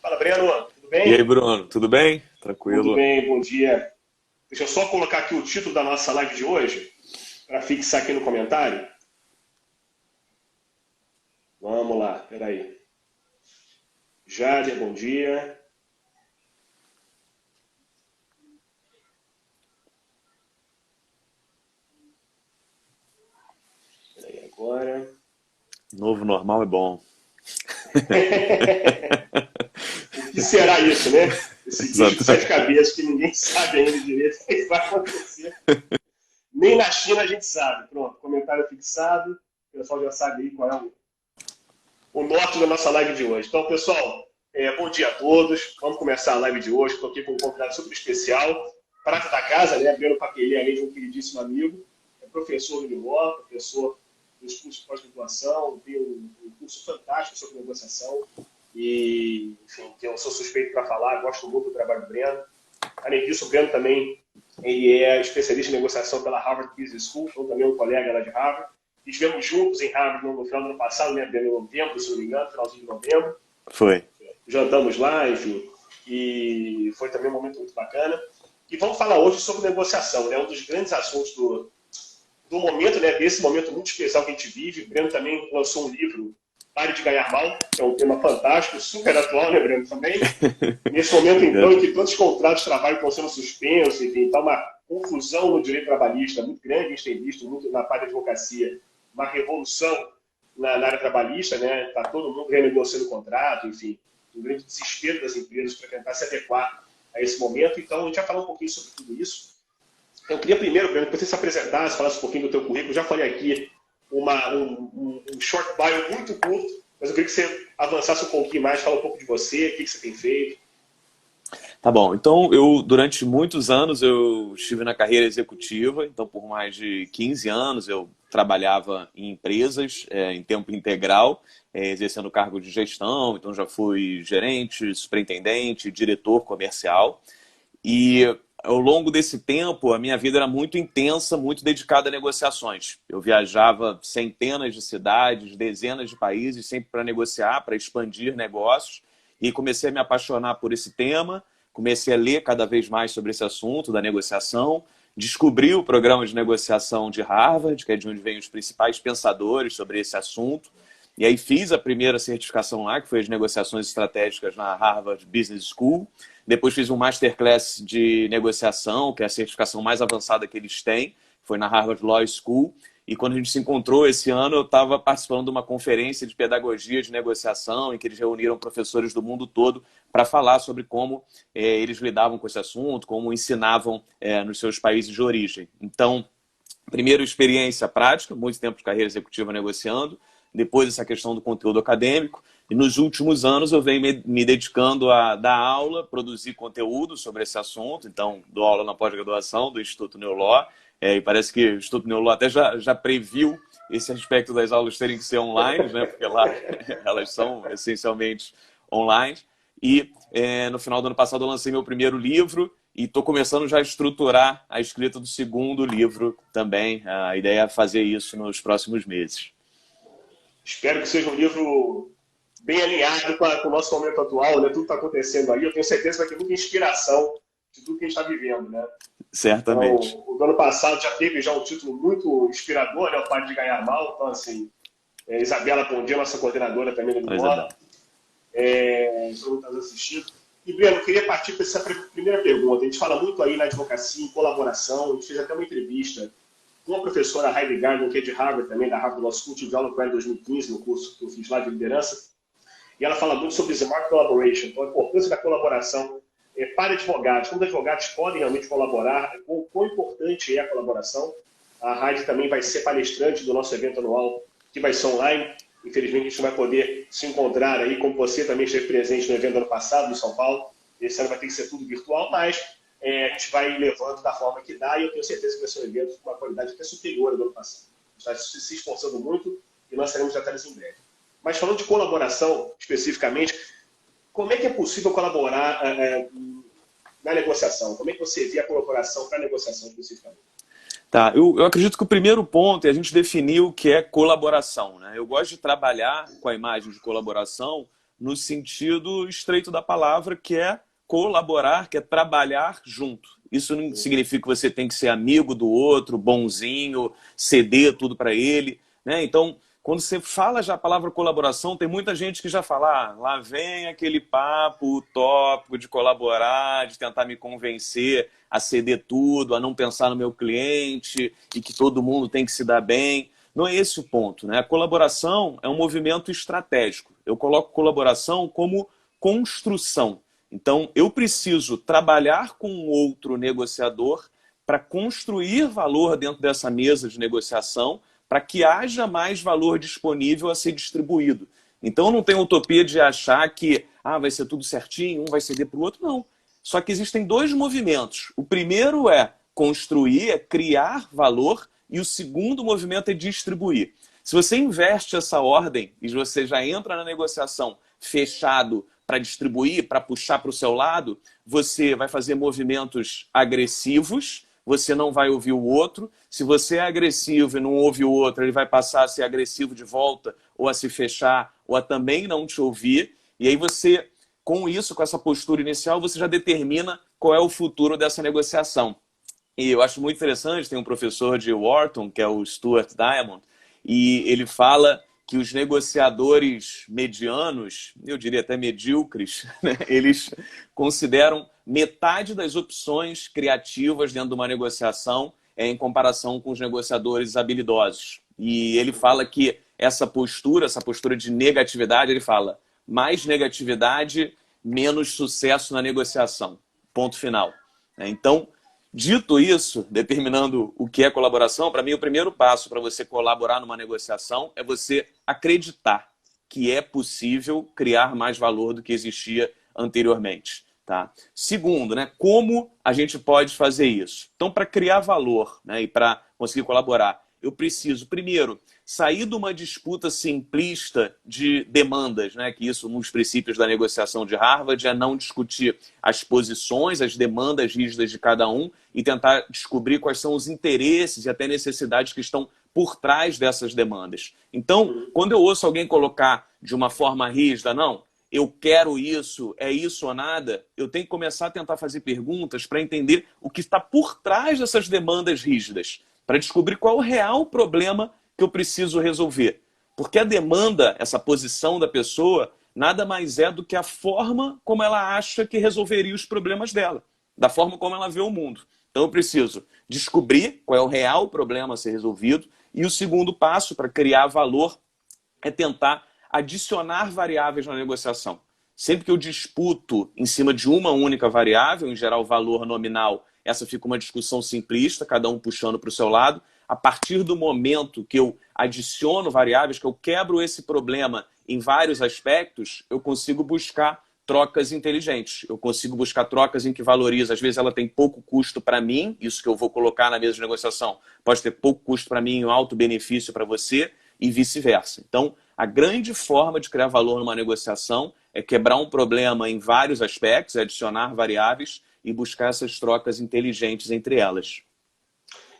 Fala, Breno, tudo E aí, bem? Bruno, tudo bem? Tudo Tranquilo? bem, bom dia. Deixa eu só colocar aqui o título da nossa live de hoje, para fixar aqui no comentário. Vamos lá, peraí. Jader, bom dia. Peraí, agora. Novo normal é bom. O que será isso, né? Esse bicho de Exato. sete cabeças que ninguém sabe ainda direito o que vai acontecer. Nem na China a gente sabe. Pronto, comentário fixado. O pessoal já sabe aí qual é o norte da nossa live de hoje. Então, pessoal, bom dia a todos. Vamos começar a live de hoje. Estou aqui com um convidado super especial, prata da casa, né? Breno Papelê, além de um queridíssimo amigo, é professor do Uniló, professor dos cursos de pós-graduação, tem um curso fantástico sobre negociação e, enfim, que eu sou suspeito para falar, gosto muito do trabalho do Breno. Além disso, o Breno também ele é especialista em negociação pela Harvard Business School, então também é um colega lá de Harvard. Estivemos juntos em Harvard no final do ano passado, né, em novembro, se não me engano, finalzinho de novembro. Foi. Jantamos lá, enfim, e foi também um momento muito bacana. E vamos falar hoje sobre negociação, né, um dos grandes assuntos do momento, né, desse momento muito especial que a gente vive. O Breno também lançou um livro, Pare de Ganhar Mal, que é um tema fantástico, super atual, né, Breno, também. Nesse momento, então, em que todos os contratos de trabalho estão sendo suspensos, enfim, está uma confusão no direito trabalhista muito grande, a gente tem visto muito na parte da advocacia, uma revolução na área trabalhista, né? Está todo mundo renegociando o contrato, enfim, um grande desespero das empresas para tentar se adequar a esse momento. Então, a gente vai falar um pouquinho sobre tudo isso. Eu queria primeiro, Breno, que você se apresentasse, falasse um pouquinho do teu currículo. Eu já falei aqui um short bio muito curto, mas eu queria que você avançasse um pouquinho mais, fala um pouco de você, o que você tem feito. Tá bom. Então, eu durante muitos anos eu estive na carreira executiva, então por mais de 15 anos eu trabalhava em empresas em tempo integral, exercendo cargo de gestão, então já fui gerente, superintendente, diretor comercial. E ao longo desse tempo, a minha vida era muito intensa, muito dedicada a negociações. Eu viajava centenas de cidades, dezenas de países, sempre para negociar, para expandir negócios. E comecei a me apaixonar por esse tema, comecei a ler cada vez mais sobre esse assunto da negociação, descobri o programa de negociação de Harvard, que é de onde vêm os principais pensadores sobre esse assunto. E aí fiz a primeira certificação lá, que foi as negociações estratégicas na Harvard Business School. Depois fiz um masterclass de negociação, que é a certificação mais avançada que eles têm. Foi na Harvard Law School. E quando a gente se encontrou esse ano, eu estava participando de uma conferência de pedagogia de negociação, em que eles reuniram professores do mundo todo para falar sobre como eles lidavam com esse assunto, como ensinavam nos seus países de origem. Então, primeiro, experiência prática, muito tempo de carreira executiva negociando, depois essa questão do conteúdo acadêmico, e nos últimos anos eu venho me dedicando a dar aula, produzir conteúdo sobre esse assunto, então dou aula na pós-graduação do Instituto Neoló, e parece que o Instituto Neoló até já previu esse aspecto das aulas terem que ser online, né, porque lá elas são essencialmente online, e no final do ano passado eu lancei meu primeiro livro, e estou começando já a estruturar a escrita do segundo livro também. A ideia é fazer isso nos próximos meses. Espero que seja um livro bem alinhado com o nosso momento atual, né? Tudo está acontecendo aí. Eu tenho certeza que vai ter muita inspiração de tudo que a gente está vivendo, né? Certamente. Então, o do ano passado já teve já um título muito inspirador, né? O Pare de Ganhar Mal. Então, assim, Isabela Bom Dia, nossa coordenadora também do Oi, Uniló, Isabel. todo mundo está assistindo. E, Breno, eu queria partir para essa primeira pergunta. A gente fala muito aí na advocacia, em colaboração. A gente fez até uma entrevista com a professora Heidi Gardner, que é de Harvard também, da Harvard Law School, tive aula com ela em 2015, no curso que eu fiz lá de liderança, e ela fala muito sobre Smart Collaboration, então a importância da colaboração para advogados, como os advogados podem realmente colaborar, o quão importante é a colaboração. A Heidi também vai ser palestrante do nosso evento anual, que vai ser online. Infelizmente, a gente não vai poder se encontrar aí, como você também esteve presente no evento do ano passado, em São Paulo. Esse ano vai ter que ser tudo virtual, mas a gente vai levando da forma que dá, e eu tenho certeza que vai ser um evento com uma qualidade até superior ao do ano passado. A gente está se esforçando muito e lançaremos detalhes em breve. Mas falando de colaboração, especificamente, como é que é possível colaborar na negociação? Como é que você vê a colaboração para a negociação especificamente? Tá, eu acredito que o primeiro ponto é a gente definir o que é colaboração, né? Eu gosto de trabalhar com a imagem de colaboração no sentido estreito da palavra, que é colaborar, que é trabalhar junto. Isso não significa que você tem que ser amigo do outro, bonzinho, ceder tudo para ele, né? Então, quando você fala já a palavra colaboração, tem muita gente que já fala, lá vem aquele papo utópico de colaborar, de tentar me convencer a ceder tudo, a não pensar no meu cliente e que todo mundo tem que se dar bem. Não é esse o ponto, né? A colaboração é um movimento estratégico. Eu coloco colaboração como construção. Então, eu preciso trabalhar com um outro negociador para construir valor dentro dessa mesa de negociação, para que haja mais valor disponível a ser distribuído. Então, não tem utopia de achar que vai ser tudo certinho, um vai ceder para o outro, não. Só que existem dois movimentos. O primeiro é construir, é criar valor, e o segundo movimento é distribuir. Se você inverte essa ordem e você já entra na negociação fechado para distribuir, para puxar para o seu lado, você vai fazer movimentos agressivos, você não vai ouvir o outro. Se você é agressivo e não ouve o outro, ele vai passar a ser agressivo de volta, ou a se fechar, ou a também não te ouvir. E aí você, com isso, com essa postura inicial, você já determina qual é o futuro dessa negociação. E eu acho muito interessante, tem um professor de Wharton, que é o Stuart Diamond, e ele fala que os negociadores medianos, eu diria até medíocres, né, eles consideram metade das opções criativas dentro de uma negociação em comparação com os negociadores habilidosos. E ele fala que essa postura de negatividade, ele fala, mais negatividade, menos sucesso na negociação. Ponto final. Então, dito isso, determinando o que é colaboração, para mim o primeiro passo para você colaborar numa negociação é você acreditar que é possível criar mais valor do que existia anteriormente. Tá? Segundo, né, como a gente pode fazer isso? Então, para criar valor, né, e para conseguir colaborar, eu preciso, primeiro, sair de uma disputa simplista de demandas, né, que isso, um dos princípios da negociação de Harvard, é não discutir as posições, as demandas rígidas de cada um e tentar descobrir quais são os interesses e até necessidades que estão por trás dessas demandas. Então, quando eu ouço alguém colocar de uma forma rígida, não, eu quero isso, é isso ou nada, eu tenho que começar a tentar fazer perguntas para entender o que está por trás dessas demandas rígidas, para descobrir qual é o real problema que eu preciso resolver. Porque a demanda, essa posição da pessoa, nada mais é do que a forma como ela acha que resolveria os problemas dela, da forma como ela vê o mundo. Então eu preciso descobrir qual é o real problema a ser resolvido, e o segundo passo para criar valor é tentar adicionar variáveis na negociação. Sempre que eu disputo em cima de uma única variável, em geral valor nominal, essa fica uma discussão simplista, cada um puxando para o seu lado. A partir do momento que eu adiciono variáveis, que eu quebro esse problema em vários aspectos, eu consigo buscar trocas inteligentes. Eu consigo buscar trocas em que valoriza. Às vezes ela tem pouco custo para mim, isso que eu vou colocar na mesa de negociação pode ter pouco custo para mim e um alto benefício para você, e vice-versa. Então, a grande forma de criar valor numa negociação é quebrar um problema em vários aspectos, adicionar variáveis e buscar essas trocas inteligentes entre elas.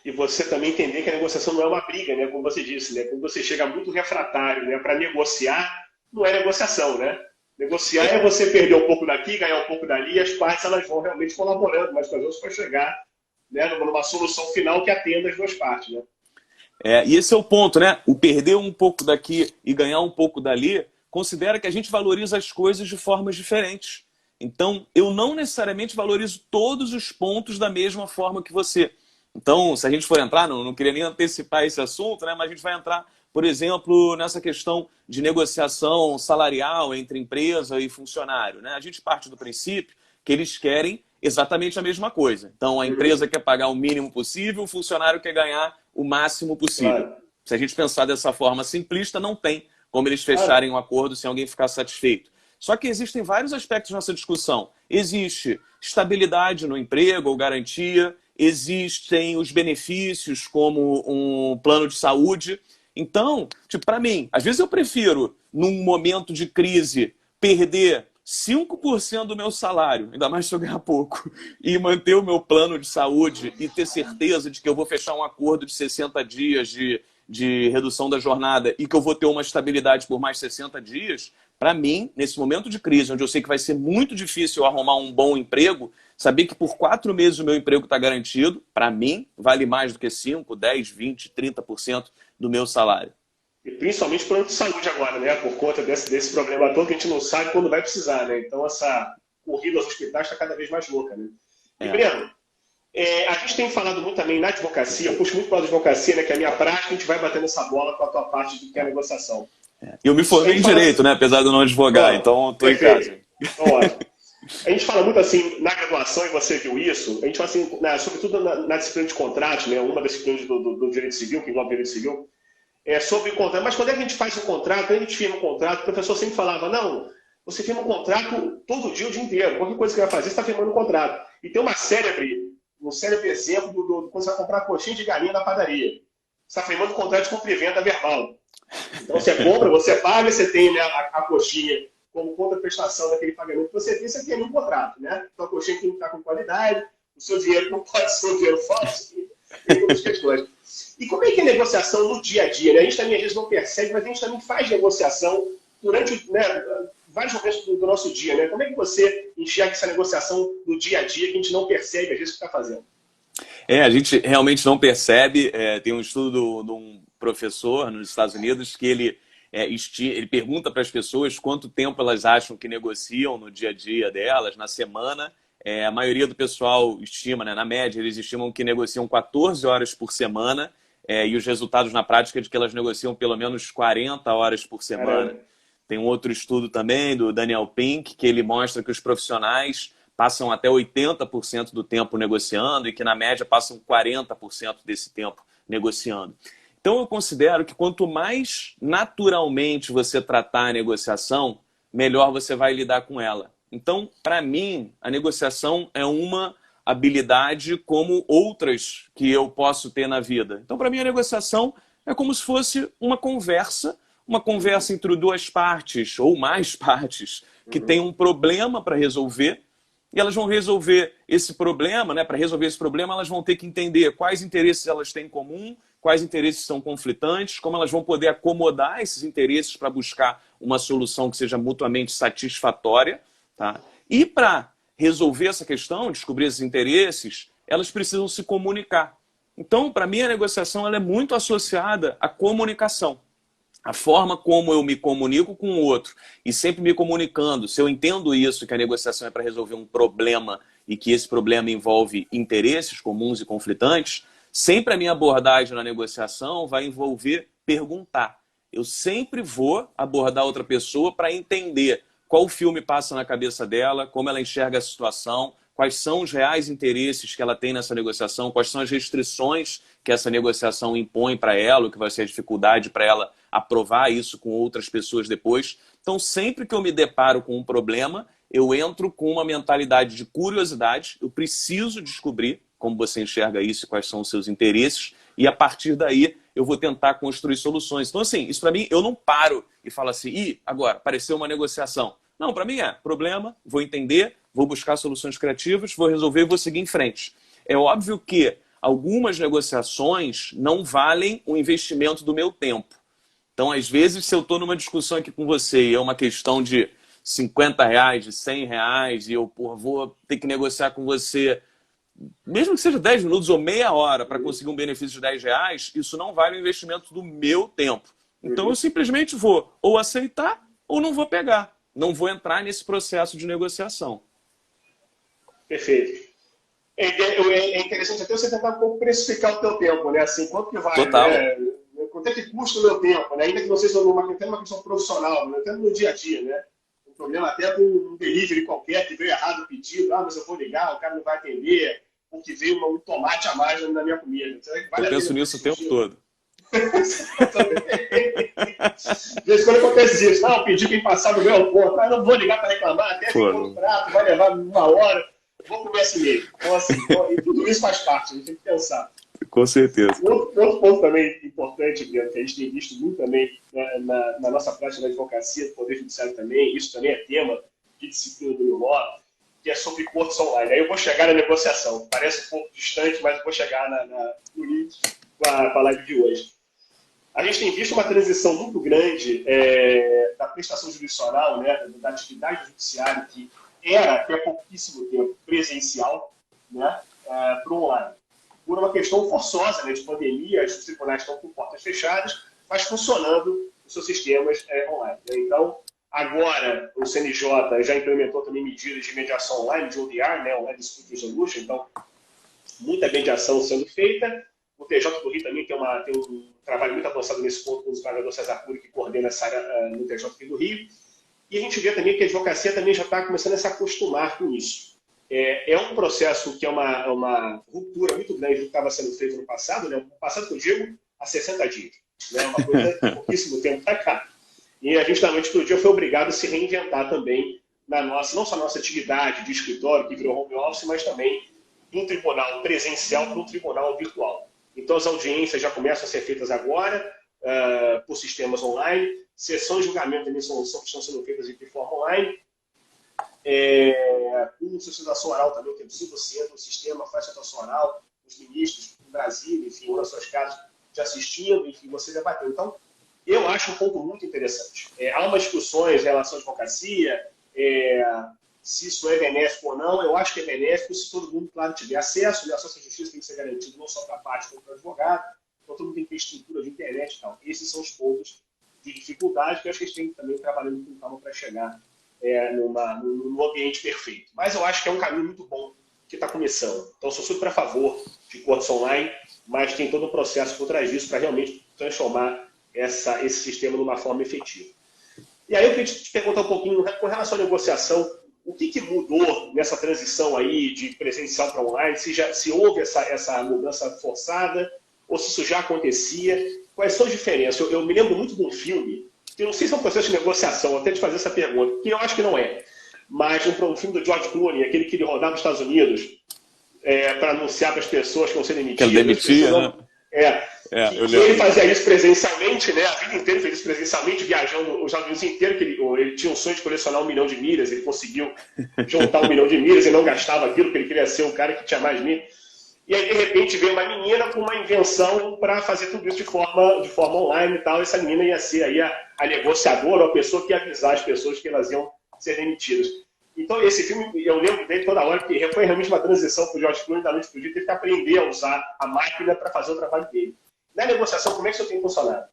E você também entender que a negociação não é uma briga, né? Como você disse, né? Quando você chega muito refratário, né? Para negociar, não é negociação, né? Negociar é você perder um pouco daqui, ganhar um pouco dali, e as partes elas vão realmente colaborando umas com as outras para chegar, né, numa solução final que atenda as duas partes, né? E esse é o ponto, né? O perder um pouco daqui e ganhar um pouco dali, considera que a gente valoriza as coisas de formas diferentes. Então, eu não necessariamente valorizo todos os pontos da mesma forma que você. Então, se a gente for entrar, não queria nem antecipar esse assunto, né? Mas a gente vai entrar, por exemplo, nessa questão de negociação salarial entre empresa e funcionário, né? A gente parte do princípio que eles querem exatamente a mesma coisa. Então, a empresa quer pagar o mínimo possível, o funcionário quer ganhar o máximo possível. Claro. Se a gente pensar dessa forma simplista, não tem como eles fecharem um acordo sem alguém ficar satisfeito. Só que existem vários aspectos nessa discussão. Existe estabilidade no emprego ou garantia, existem os benefícios como um plano de saúde. Então, para mim, às vezes eu prefiro, num momento de crise, perder 5% do meu salário, ainda mais se eu ganhar pouco, e manter o meu plano de saúde e ter certeza de que eu vou fechar um acordo de 60 dias de redução da jornada e que eu vou ter uma estabilidade por mais 60 dias, para mim, nesse momento de crise, onde eu sei que vai ser muito difícil eu arrumar um bom emprego, saber que por 4 meses o meu emprego está garantido, para mim, vale mais do que 5, 10, 20, 30% do meu salário. E principalmente plano de saúde agora, né? Por conta desse problema todo que a gente não sabe quando vai precisar, né? Então essa corrida aos hospitais está cada vez mais louca, né? E, Breno, a gente tem falado muito também na advocacia, eu puxo muito para a advocacia, né? Que é a minha prática, a gente vai batendo essa bola com a tua parte do que é a negociação. Eu me formei em Direito, né? Apesar de eu não advogar, então estou em casa. Então, ótimo. A gente fala muito assim, na graduação, e você viu isso, a gente fala assim, sobretudo na disciplina de contratos, né? Uma das disciplinas do direito civil, que engloba o direito civil, é sobre o contrato. Mas quando é que a gente faz o contrato, quando a gente firma um contrato, o professor sempre falava, não, você firma um contrato todo dia, o dia inteiro. Qualquer coisa que você vai fazer, você está firmando um contrato. E tem um célebre exemplo quando você vai comprar coxinha de galinha na padaria. Você está firmando um contrato de compra e venda verbal. Então você compra, você paga, você tem, né, a coxinha como contraprestação daquele pagamento que você tem, você tem um contrato, né? Então a coxinha tem que estar com qualidade, o seu dinheiro não pode ser um dinheiro falso, tem outras questões. E como é que é a negociação no dia a dia, né? A gente também às vezes não percebe, mas a gente também faz negociação durante, né, vários momentos do nosso dia, né? Como é que você enxerga essa negociação do dia a dia que a gente não percebe às vezes o que está fazendo? A gente realmente não percebe. Tem um estudo de um professor nos Estados Unidos que ele pergunta para as pessoas quanto tempo elas acham que negociam no dia a dia delas, na semana. A maioria do pessoal estima, né, na média, eles estimam que negociam 14 horas por semana e os resultados na prática é de que elas negociam pelo menos 40 horas por semana. Caramba. Tem um outro estudo também do Daniel Pink que ele mostra que os profissionais passam até 80% do tempo negociando e que, na média, passam 40% desse tempo negociando. Então, eu considero que quanto mais naturalmente você tratar a negociação, melhor você vai lidar com ela. Então, para mim, a negociação é uma habilidade como outras que eu posso ter na vida. Então, para mim, a negociação é como se fosse uma conversa entre duas partes ou mais partes que têm um problema para resolver. E elas vão resolver esse problema, né? Para resolver esse problema, elas vão ter que entender quais interesses elas têm em comum, quais interesses são conflitantes, como elas vão poder acomodar esses interesses para buscar uma solução que seja mutuamente satisfatória. Tá? E para resolver essa questão, descobrir esses interesses, elas precisam se comunicar. Então, para mim, a negociação ela é muito associada à comunicação. A forma como eu me comunico com o outro e sempre me comunicando, se eu entendo isso, que a negociação é para resolver um problema e que esse problema envolve interesses comuns e conflitantes, sempre a minha abordagem na negociação vai envolver perguntar. Eu sempre vou abordar outra pessoa para entender qual filme passa na cabeça dela, como ela enxerga a situação, quais são os reais interesses que ela tem nessa negociação, quais são as restrições que essa negociação impõe para ela, o que vai ser a dificuldade para ela aprovar isso com outras pessoas depois. Então, sempre que eu me deparo com um problema, eu entro com uma mentalidade de curiosidade, eu preciso descobrir como você enxerga isso e quais são os seus interesses, e a partir daí eu vou tentar construir soluções. Então, assim, isso para mim, eu não paro e falo assim, agora, apareceu uma negociação. Não, para mim é problema, vou entender, vou buscar soluções criativas, vou resolver e vou seguir em frente. É óbvio que algumas negociações não valem o investimento do meu tempo. Então, às vezes, se eu estou numa discussão aqui com você e é uma questão de R$50, de R$100, e eu vou ter que negociar com você, mesmo que seja 10 minutos ou meia hora para conseguir um benefício de R$10, isso não vale o investimento do meu tempo. Então, eu simplesmente vou ou aceitar ou não vou pegar. Não vou entrar nesse processo de negociação. Perfeito. É interessante até você tentar um pouco precificar o teu tempo, né? Assim, quanto que vale, Total. Né? Quanto é que custa o meu tempo, né? Ainda que não seja uma questão profissional, né? Até no dia a dia, né? Um problema até com um delivery qualquer que veio errado o pedido, mas eu vou ligar, o cara não vai atender, ou que veio um tomate a mais na minha comida. Eu penso nisso o tempo todo. De vez em quando acontece isso. Não, pedi quem passar do meu ponto. Não vou ligar para reclamar, até que o prato vai levar 1 hora. Vou comer assim mesmo. Então, assim, e tudo isso faz parte, a gente tem que pensar. Com certeza. Outro ponto também importante, Breno, que a gente tem visto muito também, né, na nossa prática da advocacia, do Poder Judiciário também, isso também é tema de disciplina do law, que é sobre cortes online. Aí eu vou chegar na negociação. Parece um pouco distante, mas eu vou chegar no link com a live de hoje. A gente tem visto uma transição muito grande da prestação jurisdicional, né, da atividade judiciária, que era até pouquíssimo tempo presencial, né, para o online. Por uma questão forçosa, né, de pandemia, os tribunais estão com portas fechadas, mas funcionando os seus sistemas online. Né? Então, agora o CNJ já implementou também medidas de mediação online, de ODR, né, Online Dispute Resolution, então muita mediação sendo feita. O TJ do Rio também tem um trabalho muito avançado nesse ponto com o desembargador César Cury, que coordena essa área no TJ do Rio. E a gente vê também que a advocacia também já está começando a se acostumar com isso. É um processo que é uma ruptura muito grande do que estava sendo feito no passado, né? No passado que eu digo, há 60 dias. Né? Uma coisa de pouquíssimo tempo para cá. E a gente, da noite para o dia, foi obrigado a se reinventar também não só na nossa atividade de escritório, que virou home office, mas também do tribunal presencial para o tribunal virtual. Então, as audiências já começam a ser feitas agora, por sistemas online, sessões de julgamento também estão sendo feitas de forma online, com socialização oral também, que é 100%, o sistema faz socialização oral, os ministros do Brasil, enfim, ou nas suas casas, já assistindo, enfim, você debateu. Então, eu acho um ponto muito interessante. Há umas discussões em relação à advocacia, se isso é benéfico ou não. Eu acho que é benéfico se todo mundo, claro, tiver acesso. O acesso à justiça tem que ser garantido não só para a parte como para o advogado, então todo mundo tem que ter estrutura de internet e tal. Esses são os pontos de dificuldade que eu acho que a gente tem que também trabalhando com calma para chegar num ambiente perfeito. Mas eu acho que é um caminho muito bom que está começando. Então, eu sou super a favor de cortes online, mas tem todo um processo por trás disso para realmente transformar esse sistema numa forma efetiva. E aí eu queria te perguntar um pouquinho com relação à negociação, o que mudou nessa transição aí de presencial para online? Se houve essa mudança forçada ou se isso já acontecia? Quais são as diferenças? Eu me lembro muito de um filme, que eu não sei se é um processo de negociação, vou até te fazer essa pergunta, que eu acho que não é, mas um filme do George Clooney, aquele que ele rodava nos Estados Unidos para anunciar para as pessoas que vão ser demitidas. Que ele demitia, né? Ele fazia isso presencialmente, né? A vida inteira fez isso presencialmente, viajando os Estados Unidos inteiro, que ele tinha um sonho de colecionar 1 milhão de milhas, ele conseguiu juntar 1 milhão de milhas e não gastava aquilo, porque ele queria ser um cara que tinha mais milhas. E aí, de repente, veio uma menina com uma invenção para fazer tudo isso de forma online e tal. Essa menina ia ser aí a negociadora, ou a pessoa que ia avisar as pessoas que elas iam ser demitidas. Então, esse filme, eu lembro dele toda hora, porque foi realmente uma transição para o George Clooney da noite para o dia, teve que aprender a usar a máquina para fazer o trabalho dele. Na negociação, como é que isso tem funcionado?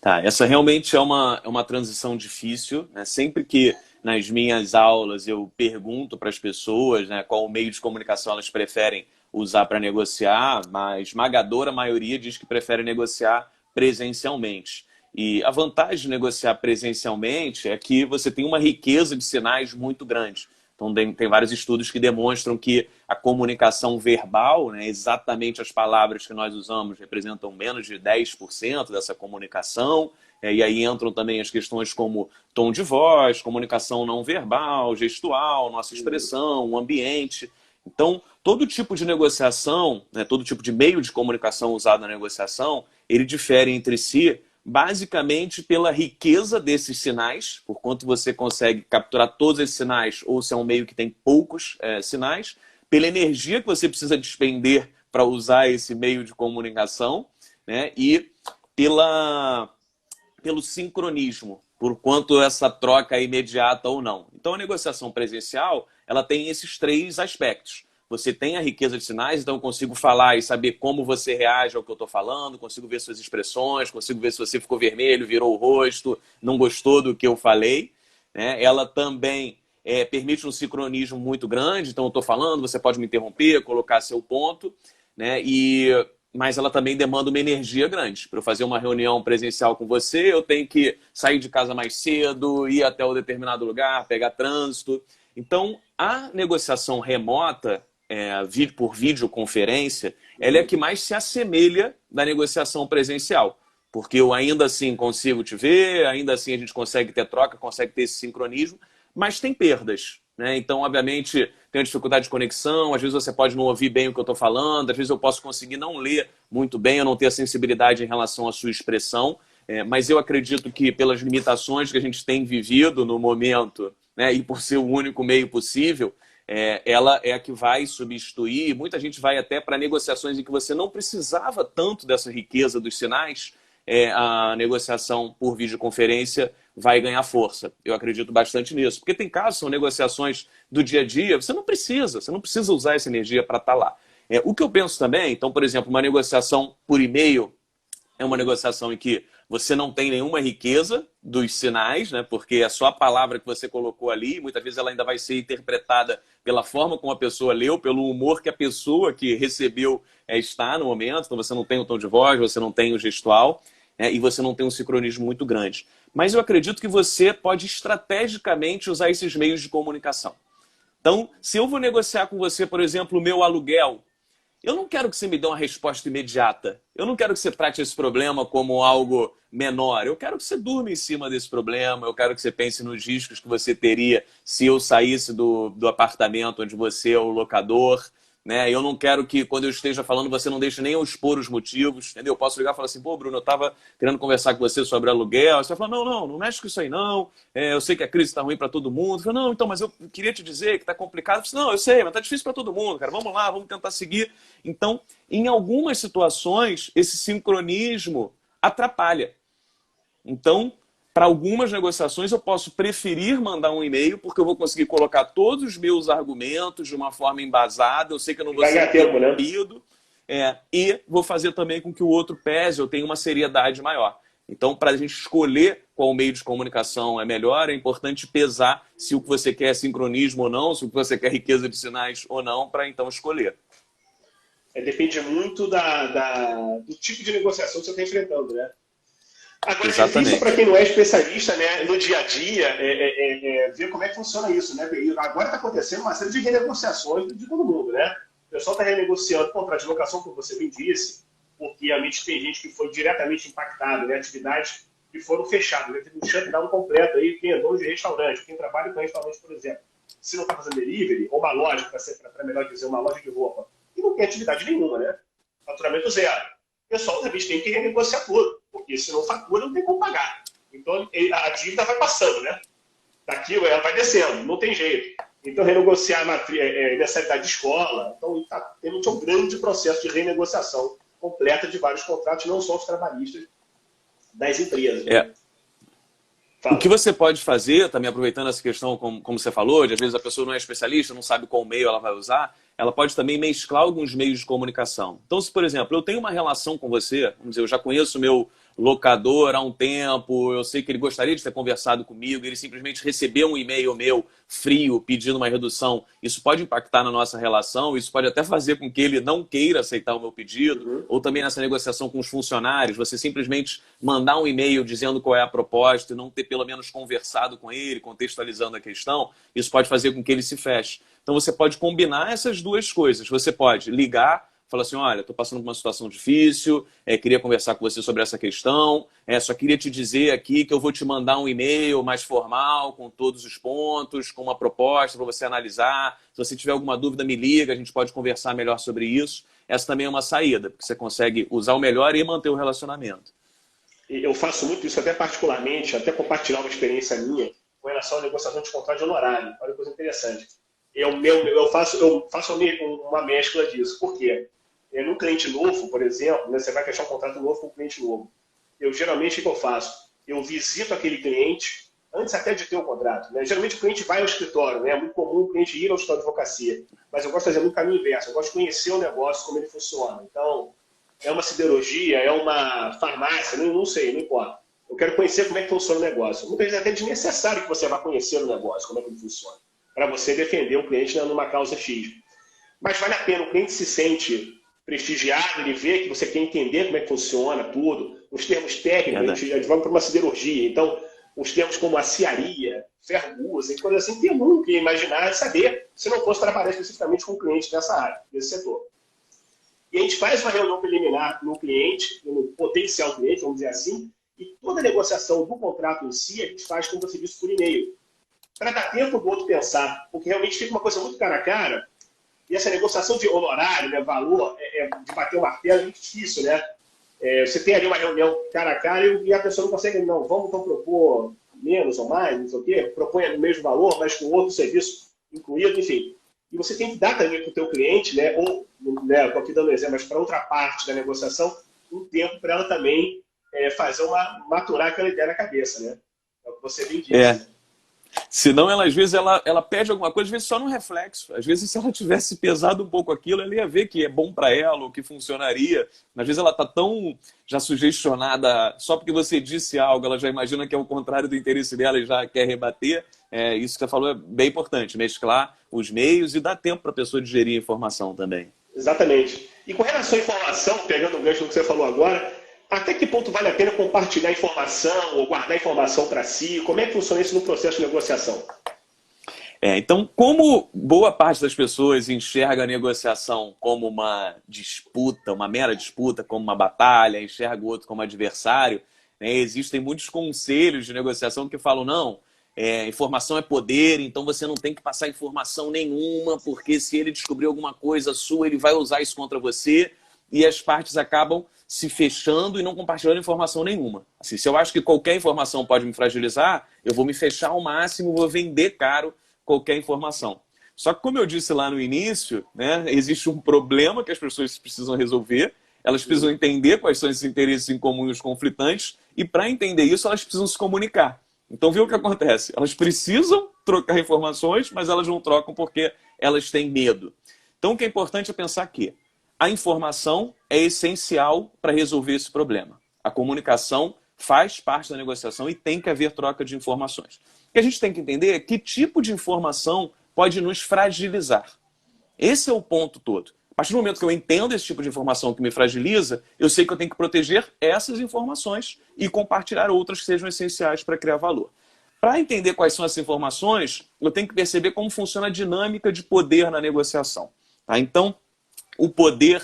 Tá, essa realmente é uma transição difícil, né? Sempre que nas minhas aulas eu pergunto para as pessoas, né, qual o meio de comunicação elas preferem usar para negociar, mas a esmagadora maioria diz que prefere negociar presencialmente. E a vantagem de negociar presencialmente é que você tem uma riqueza de sinais muito grande. Então, tem vários estudos que demonstram que a comunicação verbal, né, exatamente as palavras que nós usamos, representam menos de 10% dessa comunicação. E aí entram também as questões como tom de voz, comunicação não verbal, gestual, nossa expressão, o ambiente. Então, todo tipo de negociação, né, todo tipo de meio de comunicação usado na negociação, ele difere entre si basicamente pela riqueza desses sinais, por quanto você consegue capturar todos esses sinais, ou se é um meio que tem poucos sinais, pela energia que você precisa despender para usar esse meio de comunicação, né, e pelo sincronismo, por quanto essa troca é imediata ou não. Então, a negociação presencial, ela tem esses 3 aspectos. Você tem a riqueza de sinais, então eu consigo falar e saber como você reage ao que eu estou falando, consigo ver suas expressões, consigo ver se você ficou vermelho, virou o rosto, não gostou do que eu falei, né? Ela também permite um sincronismo muito grande, então eu estou falando, você pode me interromper, colocar seu ponto, né? Mas ela também demanda uma energia grande. Para eu fazer uma reunião presencial com você, eu tenho que sair de casa mais cedo, ir até um determinado lugar, pegar trânsito. Então, a negociação remota, por videoconferência, ela é a que mais se assemelha da negociação presencial. Porque eu ainda assim consigo te ver, ainda assim a gente consegue ter troca, consegue ter esse sincronismo, mas tem perdas, né? Então, obviamente, tem uma dificuldade de conexão, às vezes você pode não ouvir bem o que eu estou falando, às vezes eu posso conseguir não ler muito bem, eu não ter a sensibilidade em relação à sua expressão, mas eu acredito que pelas limitações que a gente tem vivido no momento, né, e por ser o único meio possível, ela é a que vai substituir. Muita gente vai até para negociações em que você não precisava tanto dessa riqueza dos sinais, a negociação por videoconferência vai ganhar força. Eu acredito bastante nisso. Porque tem casos, são negociações do dia a dia, você não precisa usar essa energia para estar lá. O que eu penso também, então, por exemplo, uma negociação por e-mail é uma negociação em que você não tem nenhuma riqueza dos sinais, né? Porque é só a palavra que você colocou ali, muitas vezes ela ainda vai ser interpretada pela forma como a pessoa leu, pelo humor que a pessoa que recebeu está no momento. Então você não tem o tom de voz, você não tem o gestual, e você não tem um sincronismo muito grande. Mas eu acredito que você pode estrategicamente usar esses meios de comunicação. Então, se eu vou negociar com você, por exemplo, o meu aluguel, eu não quero que você me dê uma resposta imediata. Eu não quero que você trate esse problema como algo menor. Eu quero que você durma em cima desse problema. Eu quero que você pense nos riscos que você teria se eu saísse do apartamento onde você é o locador. Né? Eu não quero que, quando eu esteja falando, você não deixe nem eu expor os motivos. Entendeu? Eu posso ligar e falar assim, pô, Bruno, eu estava querendo conversar com você sobre aluguel. Você vai falar, não mexe com isso aí, não. Eu sei que a crise está ruim para todo mundo. Eu falo, não, então, mas eu queria te dizer que está complicado. Eu falo, não, eu sei, mas está difícil para todo mundo, cara. Vamos lá, vamos tentar seguir. Então, em algumas situações, esse sincronismo atrapalha. Então, para algumas negociações, eu posso preferir mandar um e-mail, porque eu vou conseguir colocar todos os meus argumentos de uma forma embasada, eu sei que eu não vou ser interrompido, e vou fazer também com que o outro pese, eu tenha uma seriedade maior. Então, para a gente escolher qual meio de comunicação é melhor, é importante pesar se o que você quer é sincronismo ou não, se o que você quer é riqueza de sinais ou não, para então escolher. Depende muito do tipo de negociação que você está enfrentando, né? Agora, Exatamente. É difícil para quem não é especialista, né, no dia a dia, ver como é que funciona isso, né? E agora está acontecendo uma série de renegociações de todo mundo, né? O pessoal está renegociando contrato de locação, como você bem disse, porque realmente tem gente que foi diretamente impactada, né? Atividades que foram fechadas, né? Teve um shutdown completo aí, quem é dono de restaurante, quem trabalha com restaurante, por exemplo. Se não está fazendo delivery, ou uma loja, para melhor dizer, uma loja de roupa, e não tem atividade nenhuma, né? Faturamento zero. O pessoal, na vez, tem que renegociar tudo, porque se não fatura, não tem como pagar. Então, a dívida vai passando, né? Daquilo, ela vai descendo, não tem jeito. Então, renegociar a mensalidade de escola, então, está tendo um grande processo de renegociação completa de vários contratos, não só os trabalhistas das empresas. O que você pode fazer, também aproveitando essa questão, como você falou, de às vezes a pessoa não é especialista, não sabe qual meio ela vai usar, ela pode também mesclar alguns meios de comunicação. Então, se, por exemplo, eu tenho uma relação com você, vamos dizer, eu já conheço o meu locador há um tempo, eu sei que ele gostaria de ter conversado comigo, ele simplesmente recebeu um e-mail meu frio pedindo uma redução, isso pode impactar na nossa relação, isso pode até fazer com que ele não queira aceitar o meu pedido, ou também nessa negociação com os funcionários, você simplesmente mandar um e-mail dizendo qual é a proposta e não ter pelo menos conversado com ele, contextualizando a questão, isso pode fazer com que ele se feche. Então você pode combinar essas duas coisas, você pode ligar, fala assim, olha, estou passando por uma situação difícil, queria conversar com você sobre essa questão, só queria te dizer aqui que eu vou te mandar um e-mail mais formal, com todos os pontos, com uma proposta para você analisar. Se você tiver alguma dúvida, me liga, a gente pode conversar melhor sobre isso. Essa também é uma saída, porque você consegue usar o melhor e manter o relacionamento. Eu faço muito isso, até particularmente, até compartilhar uma experiência minha com relação à negociação de contrato de honorário. Olha que coisa interessante. Eu faço uma mescla disso. Por quê? Num cliente novo, por exemplo, né, você vai fechar um contrato novo com um cliente novo. Geralmente, o que eu faço? Eu visito aquele cliente antes até de ter o contrato. Né? Geralmente, o cliente vai ao escritório. Né? É muito comum o cliente ir ao escritório de advocacia. Mas eu gosto de fazer muito caminho inverso. Eu gosto de conhecer o negócio, como ele funciona. Então, é uma siderurgia, é uma farmácia, não sei, não importa. Eu quero conhecer como é que funciona o negócio. Muitas vezes é até desnecessário que você vá conhecer o negócio, como é que ele funciona, para você defender o cliente numa causa X. Mas vale a pena, o cliente se sente prestigiado, ele vê que você quer entender como é que funciona tudo. Os termos técnicos, a gente advoga para uma siderurgia, então os termos como aciaria, ferrugem, coisas assim, tem muito que imaginar e saber se não fosse trabalhar especificamente com o cliente dessa área, desse setor. E a gente faz uma reunião preliminar no cliente, no potencial cliente, vamos dizer assim, e toda a negociação do contrato em si a gente faz, como você disse, por e-mail. Para dar tempo do outro pensar, porque realmente fica uma coisa muito cara a cara, e essa negociação de honorário, né, valor, de bater o martelo é muito difícil, né? Você tem ali uma reunião cara a cara e a pessoa não consegue, não, vamos então propor menos ou mais, não sei o quê, propõe o mesmo valor, mas com outro serviço incluído, enfim. E você tem que dar também para o teu cliente, né, ou, né, estou aqui dando um exemplo, mas para outra parte da negociação, um tempo para ela também fazer maturar aquela ideia na cabeça, né? É o que você bem disse. É. Senão, ela, às vezes, ela pede alguma coisa, às vezes só no reflexo. Às vezes, se ela tivesse pesado um pouco aquilo, ela ia ver que é bom para ela, ou que funcionaria. Às vezes, ela está tão já sugestionada, só porque você disse algo, ela já imagina que é o contrário do interesse dela e já quer rebater. Isso que você falou é bem importante, mesclar os meios e dar tempo para a pessoa digerir a informação também. Exatamente. E com relação à informação, pegando o gancho do que você falou agora, até que ponto vale a pena compartilhar informação ou guardar informação para si? Como é que funciona isso no processo de negociação? Então, como boa parte das pessoas enxerga a negociação como uma disputa, uma mera disputa, como uma batalha, enxerga o outro como adversário, né, existem muitos conselhos de negociação que falam, não, informação é poder, então você não tem que passar informação nenhuma, porque se ele descobrir alguma coisa sua, ele vai usar isso contra você, e as partes acabam se fechando e não compartilhando informação nenhuma. Assim, se eu acho que qualquer informação pode me fragilizar, eu vou me fechar ao máximo, vou vender caro qualquer informação. Só que, como eu disse lá no início, né, existe um problema que as pessoas precisam resolver, elas precisam entender quais são esses interesses em comum e os conflitantes, e para entender isso, elas precisam se comunicar. Então, viu o que acontece? Elas precisam trocar informações, mas elas não trocam porque elas têm medo. Então, o que é importante é pensar que a informação é essencial para resolver esse problema. A comunicação faz parte da negociação e tem que haver troca de informações. O que a gente tem que entender é que tipo de informação pode nos fragilizar. Esse é o ponto todo. A partir do momento que eu entendo esse tipo de informação que me fragiliza, eu sei que eu tenho que proteger essas informações e compartilhar outras que sejam essenciais para criar valor. Para entender quais são essas informações, eu tenho que perceber como funciona a dinâmica de poder na negociação. Tá? Então, o poder,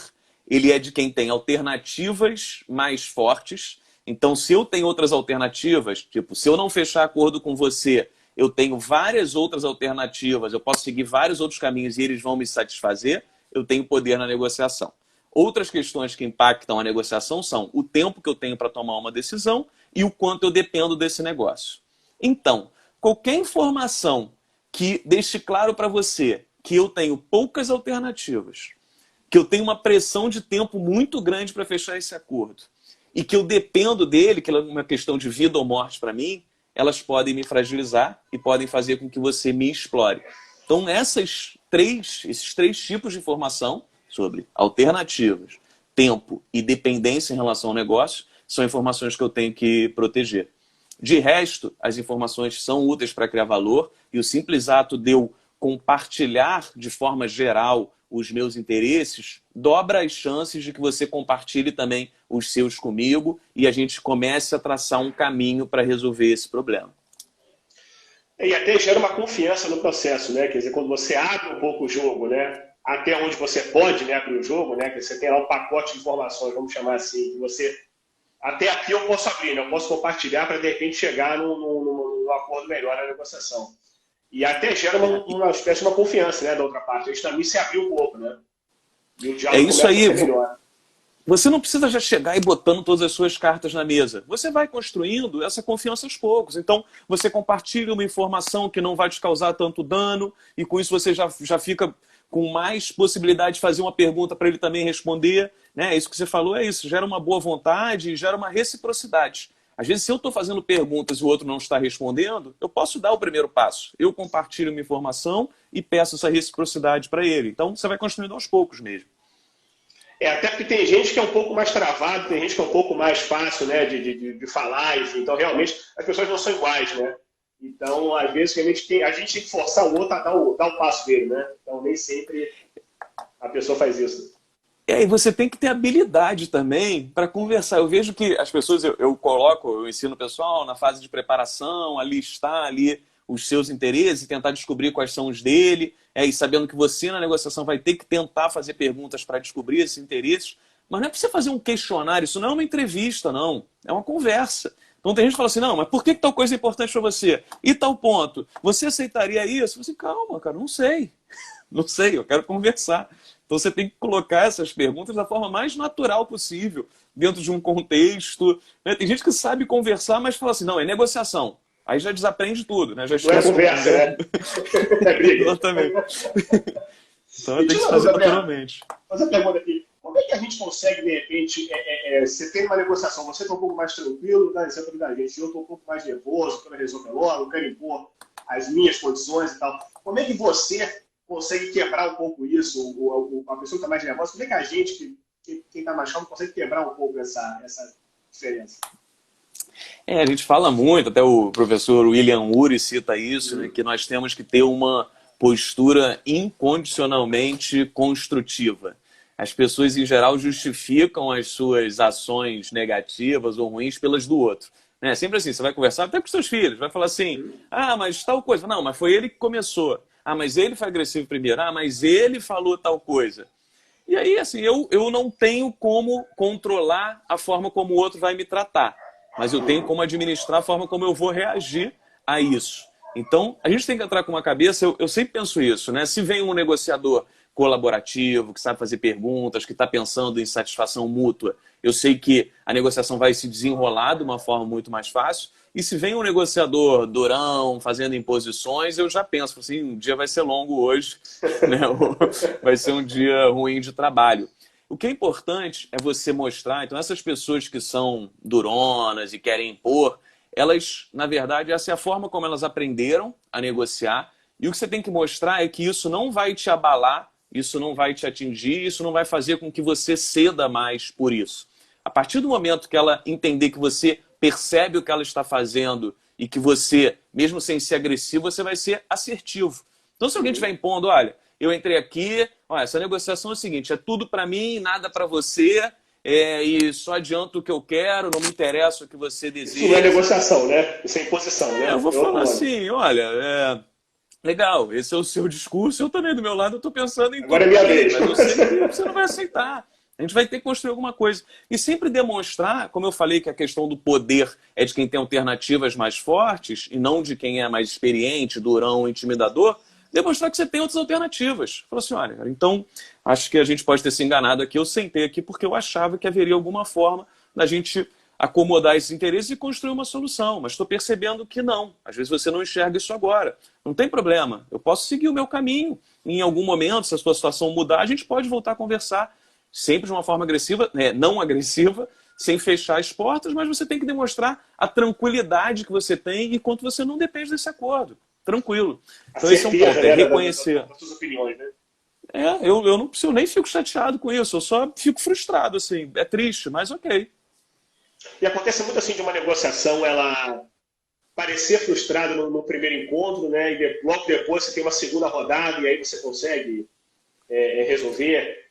ele é de quem tem alternativas mais fortes. Então, se eu tenho outras alternativas, tipo, se eu não fechar acordo com você, eu tenho várias outras alternativas, eu posso seguir vários outros caminhos e eles vão me satisfazer, eu tenho poder na negociação. Outras questões que impactam a negociação são o tempo que eu tenho para tomar uma decisão e o quanto eu dependo desse negócio. Então, qualquer informação que deixe claro para você que eu tenho poucas alternativas, que eu tenho uma pressão de tempo muito grande para fechar esse acordo e que eu dependo dele, que é uma questão de vida ou morte para mim, elas podem me fragilizar e podem fazer com que você me explore. Então, esses três tipos de informação sobre alternativas, tempo e dependência em relação ao negócio são informações que eu tenho que proteger. De resto, as informações são úteis para criar valor e o simples ato de eu compartilhar de forma geral os meus interesses, dobra as chances de que você compartilhe também os seus comigo e a gente comece a traçar um caminho para resolver esse problema. E até gera uma confiança no processo, né? Quer dizer, quando você abre um pouco o jogo, né? Até onde você pode, né, abrir o jogo, né? Que você tem lá um pacote de informações, vamos chamar assim, que você... Até aqui eu posso abrir, né? Eu posso compartilhar para, de repente, chegar num acordo melhor na negociação. E até gera uma espécie de uma confiança, né, da outra parte. A gente também se abriu um pouco, né? E o diálogo isso aí. melhor. Você não precisa já chegar e botando todas as suas cartas na mesa. Você vai construindo essa confiança aos poucos. Então, você compartilha uma informação que não vai te causar tanto dano e com isso você já fica com mais possibilidade de fazer uma pergunta para ele também responder. Né? Isso que você falou é isso. Gera uma boa vontade e gera uma reciprocidade. Às vezes, se eu estou fazendo perguntas e o outro não está respondendo, eu posso dar o primeiro passo. Eu compartilho uma informação e peço essa reciprocidade para ele. Então, você vai construindo aos poucos mesmo. Até porque tem gente que é um pouco mais travado, tem gente que é um pouco mais fácil, né, de falar, enfim. Então, realmente, as pessoas não são iguais, né? Então, às vezes, a gente tem que forçar o outro a dar o passo dele, né? Então, nem sempre a pessoa faz isso. E você tem que ter habilidade também para conversar. Eu vejo que as pessoas, eu ensino o pessoal na fase de preparação, a listar ali os seus interesses e tentar descobrir quais são os dele, e sabendo que você na negociação vai ter que tentar fazer perguntas para descobrir esses interesses, mas não é para você fazer um questionário, isso não é uma entrevista, não, é uma conversa. Então tem gente que fala assim, não, mas por que tal coisa é importante para você? E tal ponto, você aceitaria isso? Eu falo assim, calma, cara, não sei, eu quero conversar. Então você tem que colocar essas perguntas da forma mais natural possível, dentro de um contexto. Né? Tem gente que sabe conversar, mas fala assim, não, é negociação. Aí já desaprende tudo, né? Já não é conversa, né? Exatamente. Então tem que fazer naturalmente. Fazer uma pergunta aqui. Como é que a gente consegue, de repente, você tem uma negociação, você está um pouco mais tranquilo, dá exemplo da gente, eu estou um pouco mais nervoso, quero resolver logo, quero impor as minhas condições e tal. Como é que você consegue quebrar um pouco isso? A pessoa que está mais nervosa, como é que a gente, quem está mais calmo, consegue quebrar um pouco essa diferença? A gente fala muito, até o professor William Ury cita isso, né, que nós temos que ter uma postura incondicionalmente construtiva. As pessoas, em geral, justificam as suas ações negativas ou ruins pelas do outro. Né? Sempre assim, você vai conversar até com os seus filhos, vai falar assim, mas tal coisa. Não, mas foi ele que começou. Mas ele foi agressivo primeiro. Mas ele falou tal coisa. E aí, assim, eu não tenho como controlar a forma como o outro vai me tratar. Mas eu tenho como administrar a forma como eu vou reagir a isso. Então, a gente tem que entrar com uma cabeça, eu sempre penso isso, né? Se vem um negociador colaborativo, que sabe fazer perguntas, que está pensando em satisfação mútua, eu sei que a negociação vai se desenrolar de uma forma muito mais fácil. E se vem um negociador durão, fazendo imposições, eu já penso assim, um dia vai ser longo hoje, né? Ou vai ser um dia ruim de trabalho. O que é importante é você mostrar, então essas pessoas que são duronas e querem impor, elas, na verdade, essa é a forma como elas aprenderam a negociar. E o que você tem que mostrar é que isso não vai te abalar, isso não vai te atingir, isso não vai fazer com que você ceda mais por isso. A partir do momento que ela entender que você percebe o que ela está fazendo e que você, mesmo sem ser agressivo, você vai ser assertivo. Então, se alguém estiver impondo, olha, eu entrei aqui, essa negociação é o seguinte, é tudo para mim, nada para você, e só adianto o que eu quero, não me interessa o que você deseja. Isso não é negociação, né? Isso é imposição, né? Eu vou falar assim, olha, legal, esse é o seu discurso, eu também do meu lado estou pensando em agora tudo é minha vez. Mas eu sei que você não vai aceitar. A gente vai ter que construir alguma coisa. E sempre demonstrar, como eu falei, que a questão do poder é de quem tem alternativas mais fortes e não de quem é mais experiente, durão, intimidador, demonstrar que você tem outras alternativas. Falou assim, olha, então acho que a gente pode ter se enganado aqui. Eu sentei aqui porque eu achava que haveria alguma forma da gente acomodar esses interesses e construir uma solução. Mas estou percebendo que não. Às vezes você não enxerga isso agora. Não tem problema. Eu posso seguir o meu caminho. Em algum momento, se a sua situação mudar, a gente pode voltar a conversar. Sempre de uma forma agressiva, não agressiva, sem fechar as portas, mas você tem que demonstrar a tranquilidade que você tem enquanto você não depende desse acordo. Tranquilo. Então esse é um ponto, é reconhecer. Das suas opiniões, né? Eu nem fico chateado com isso, eu só fico frustrado, assim. É triste, mas ok. E acontece muito assim de uma negociação, ela parecer frustrada no primeiro encontro, né? E logo depois você tem uma segunda rodada e aí você consegue resolver.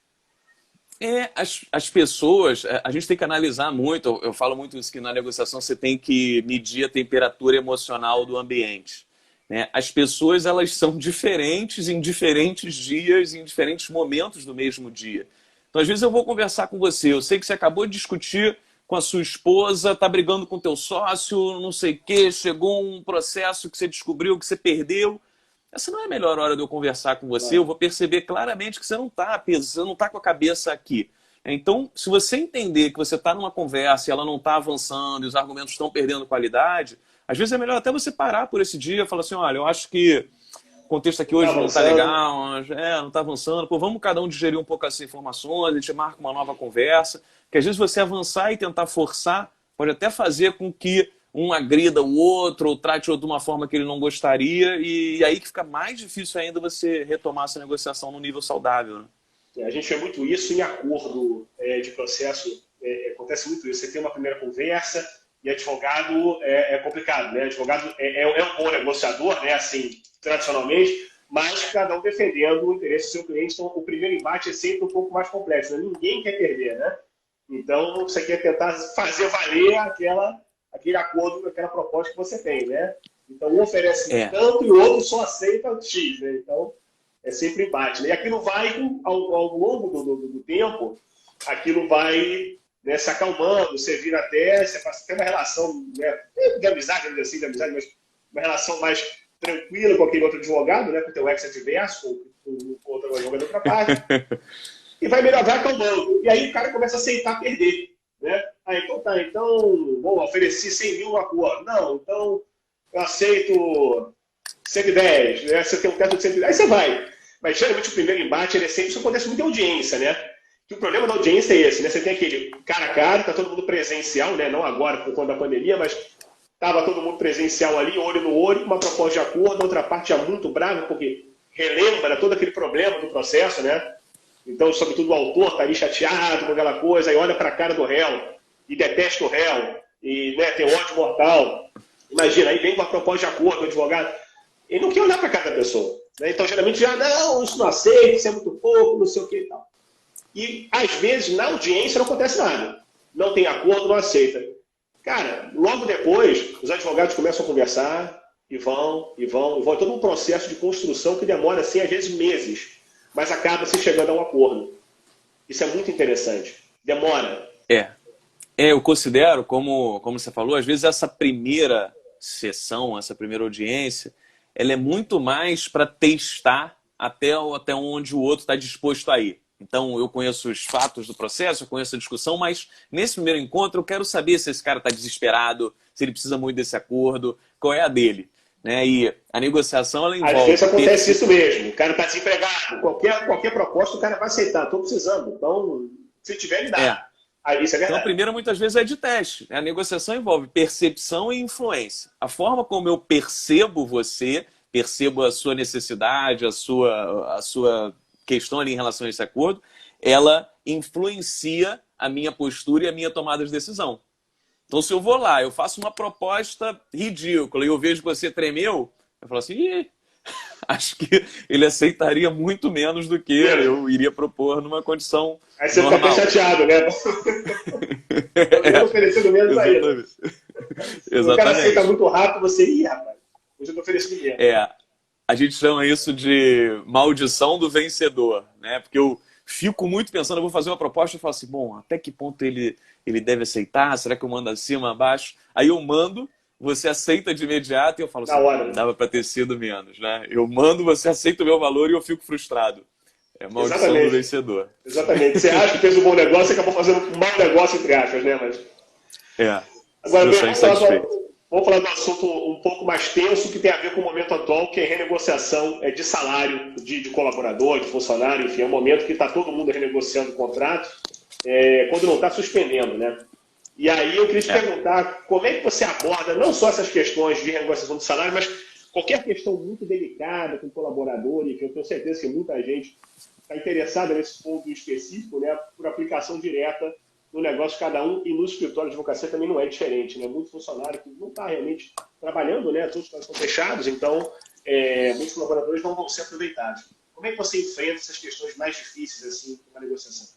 As pessoas, a gente tem que analisar muito, eu falo muito isso, que na negociação você tem que medir a temperatura emocional do ambiente. Né? As pessoas, elas são diferentes em diferentes dias, em diferentes momentos do mesmo dia. Então, às vezes eu vou conversar com você, eu sei que você acabou de discutir com a sua esposa, está brigando com o teu sócio, não sei o quê, chegou um processo que você descobriu, que você perdeu. Essa não é a melhor hora de eu conversar com você, eu vou perceber claramente que você não está com a cabeça aqui. Então, se você entender que você está numa conversa e ela não está avançando e os argumentos estão perdendo qualidade, às vezes é melhor até você parar por esse dia e falar assim, olha, eu acho que o contexto aqui hoje não está legal, não está avançando, vamos cada um digerir um pouco essas informações, a gente marca uma nova conversa, que às vezes você avançar e tentar forçar pode até fazer com que um agrida o outro ou trate o outro de uma forma que ele não gostaria e aí que fica mais difícil ainda você retomar essa negociação no nível saudável. Né? A gente vê muito isso em acordo de processo, acontece muito isso. Você tem uma primeira conversa e advogado é complicado, né? Advogado é um bom negociador, né? Assim, tradicionalmente, mas cada um defendendo o interesse do seu cliente. Então, o primeiro embate é sempre um pouco mais complexo. Né? Ninguém quer perder, né? Então, você quer tentar fazer valer aquele acordo, aquela proposta que você tem, né? Então, um oferece tanto e o outro só aceita X, né? Então, é sempre embate. Né? E aquilo vai, ao longo do tempo, aquilo vai se acalmando, você vira você passa até uma relação de amizade, mas uma relação mais tranquila com aquele outro advogado, né? Com o teu ex-adverso, com outro advogado da outra parte, e vai acalmando. E aí o cara começa a aceitar perder. Né? Então, bom, ofereci 100 mil no acordo. Não, então eu aceito 110, né? Você tem um teto de 110, aí você vai. Mas geralmente o primeiro embate, isso acontece muito em audiência, né? que o problema da audiência é esse, né? Você tem aquele cara a cara, tá todo mundo presencial, né? Não agora por conta da pandemia, mas tava todo mundo presencial ali, olho no olho, uma proposta de acordo, a outra parte já muito brava, porque relembra todo aquele problema do processo, né? Então, sobretudo, o autor tá ali chateado com aquela coisa, aí olha para a cara do réu e detesta o réu, e né, tem ódio mortal. Imagina, aí vem com a proposta de acordo, o advogado, ele não quer olhar para a cara da pessoa. Né? Então, geralmente, já, não, isso não aceita, isso é muito pouco, não sei o que e tal. E, às vezes, na audiência não acontece nada. Não tem acordo, não aceita. Cara, logo depois, os advogados começam a conversar, e vão. É todo um processo de construção que demora, assim, às vezes, meses. Mas acaba se chegando a um acordo. Isso é muito interessante. Demora. Eu considero, como você falou, às vezes essa primeira sessão, essa primeira audiência, ela é muito mais para testar até onde o outro está disposto a ir. Então, eu conheço os fatos do processo, eu conheço a discussão, mas nesse primeiro encontro eu quero saber se esse cara está desesperado, se ele precisa muito desse acordo, qual é a dele. Né? E a negociação, ela envolve... Às vezes acontece isso mesmo. O cara está desempregado. Qualquer proposta o cara vai aceitar. Estou precisando. Então, se tiver, ele dá. Aí, isso é verdade. Então, a primeira, muitas vezes, é de teste. A negociação envolve percepção e influência. A forma como eu percebo você, percebo a sua necessidade, a sua questão ali em relação a esse acordo, ela influencia a minha postura e a minha tomada de decisão. Então, se eu vou lá, eu faço uma proposta ridícula e eu vejo que você tremeu, eu falo assim, acho que ele aceitaria muito menos do que eu iria propor numa condição Aí você normal. fica até chateado, né? Eu tô oferecendo menos ainda. Exatamente. O cara aceita muito rápido, você, rapaz, eu tô oferecendo menos. A gente chama isso de maldição do vencedor, né? Porque eu fico muito pensando, eu vou fazer uma proposta e falo assim, bom, até que ponto ele deve aceitar? Será que eu mando acima, abaixo? Aí eu mando, você aceita de imediato e eu falo assim, dava para ter sido menos, né? Eu mando, você aceita o meu valor e eu fico frustrado. É a maldição do vencedor. Exatamente. Você acha que fez um bom negócio e acabou fazendo um mau negócio, entre aspas, né? Mas... Agora, vamos falar do assunto um pouco mais tenso, que tem a ver com o momento atual, que é renegociação de salário de colaborador, de funcionário, enfim, é um momento que está todo mundo renegociando o contrato, quando não está suspendendo, né? E aí eu queria te perguntar como é que você aborda não só essas questões de renegociação de salário, mas qualquer questão muito delicada com o colaborador, e que eu tenho certeza que muita gente está interessada nesse ponto específico, né, por aplicação direta no negócio de cada um, e no escritório de advocacia também não é diferente, né? Muito funcionário que não está realmente trabalhando, né? Todos estão fechados, então muitos colaboradores não vão ser aproveitados. Como é que você enfrenta essas questões mais difíceis assim na negociação?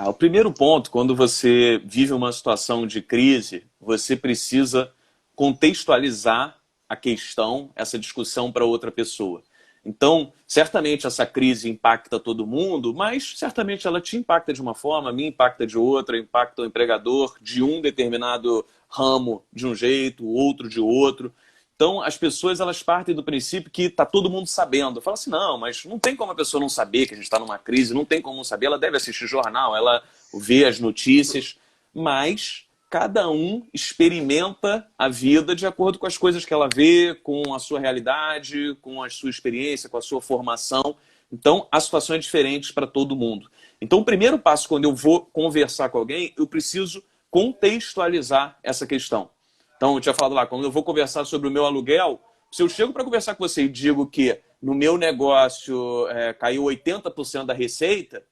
O primeiro ponto, quando você vive uma situação de crise, você precisa contextualizar a questão, essa discussão para outra pessoa. Então, certamente essa crise impacta todo mundo, mas certamente ela te impacta de uma forma, me impacta de outra, impacta o empregador de um determinado ramo de um jeito, o outro de outro. Então, as pessoas elas partem do princípio que está todo mundo sabendo. Fala assim, não, mas não tem como a pessoa não saber que a gente está numa crise, não tem como não saber, ela deve assistir jornal, ela vê as notícias, mas cada um experimenta a vida de acordo com as coisas que ela vê, com a sua realidade, com a sua experiência, com a sua formação. Então, a situação é diferente para todo mundo. Então, o primeiro passo, quando eu vou conversar com alguém, eu preciso contextualizar essa questão. Então, eu tinha falado lá, quando eu vou conversar sobre o meu aluguel, se eu chego para conversar com você e digo que no meu negócio caiu 80% da receita,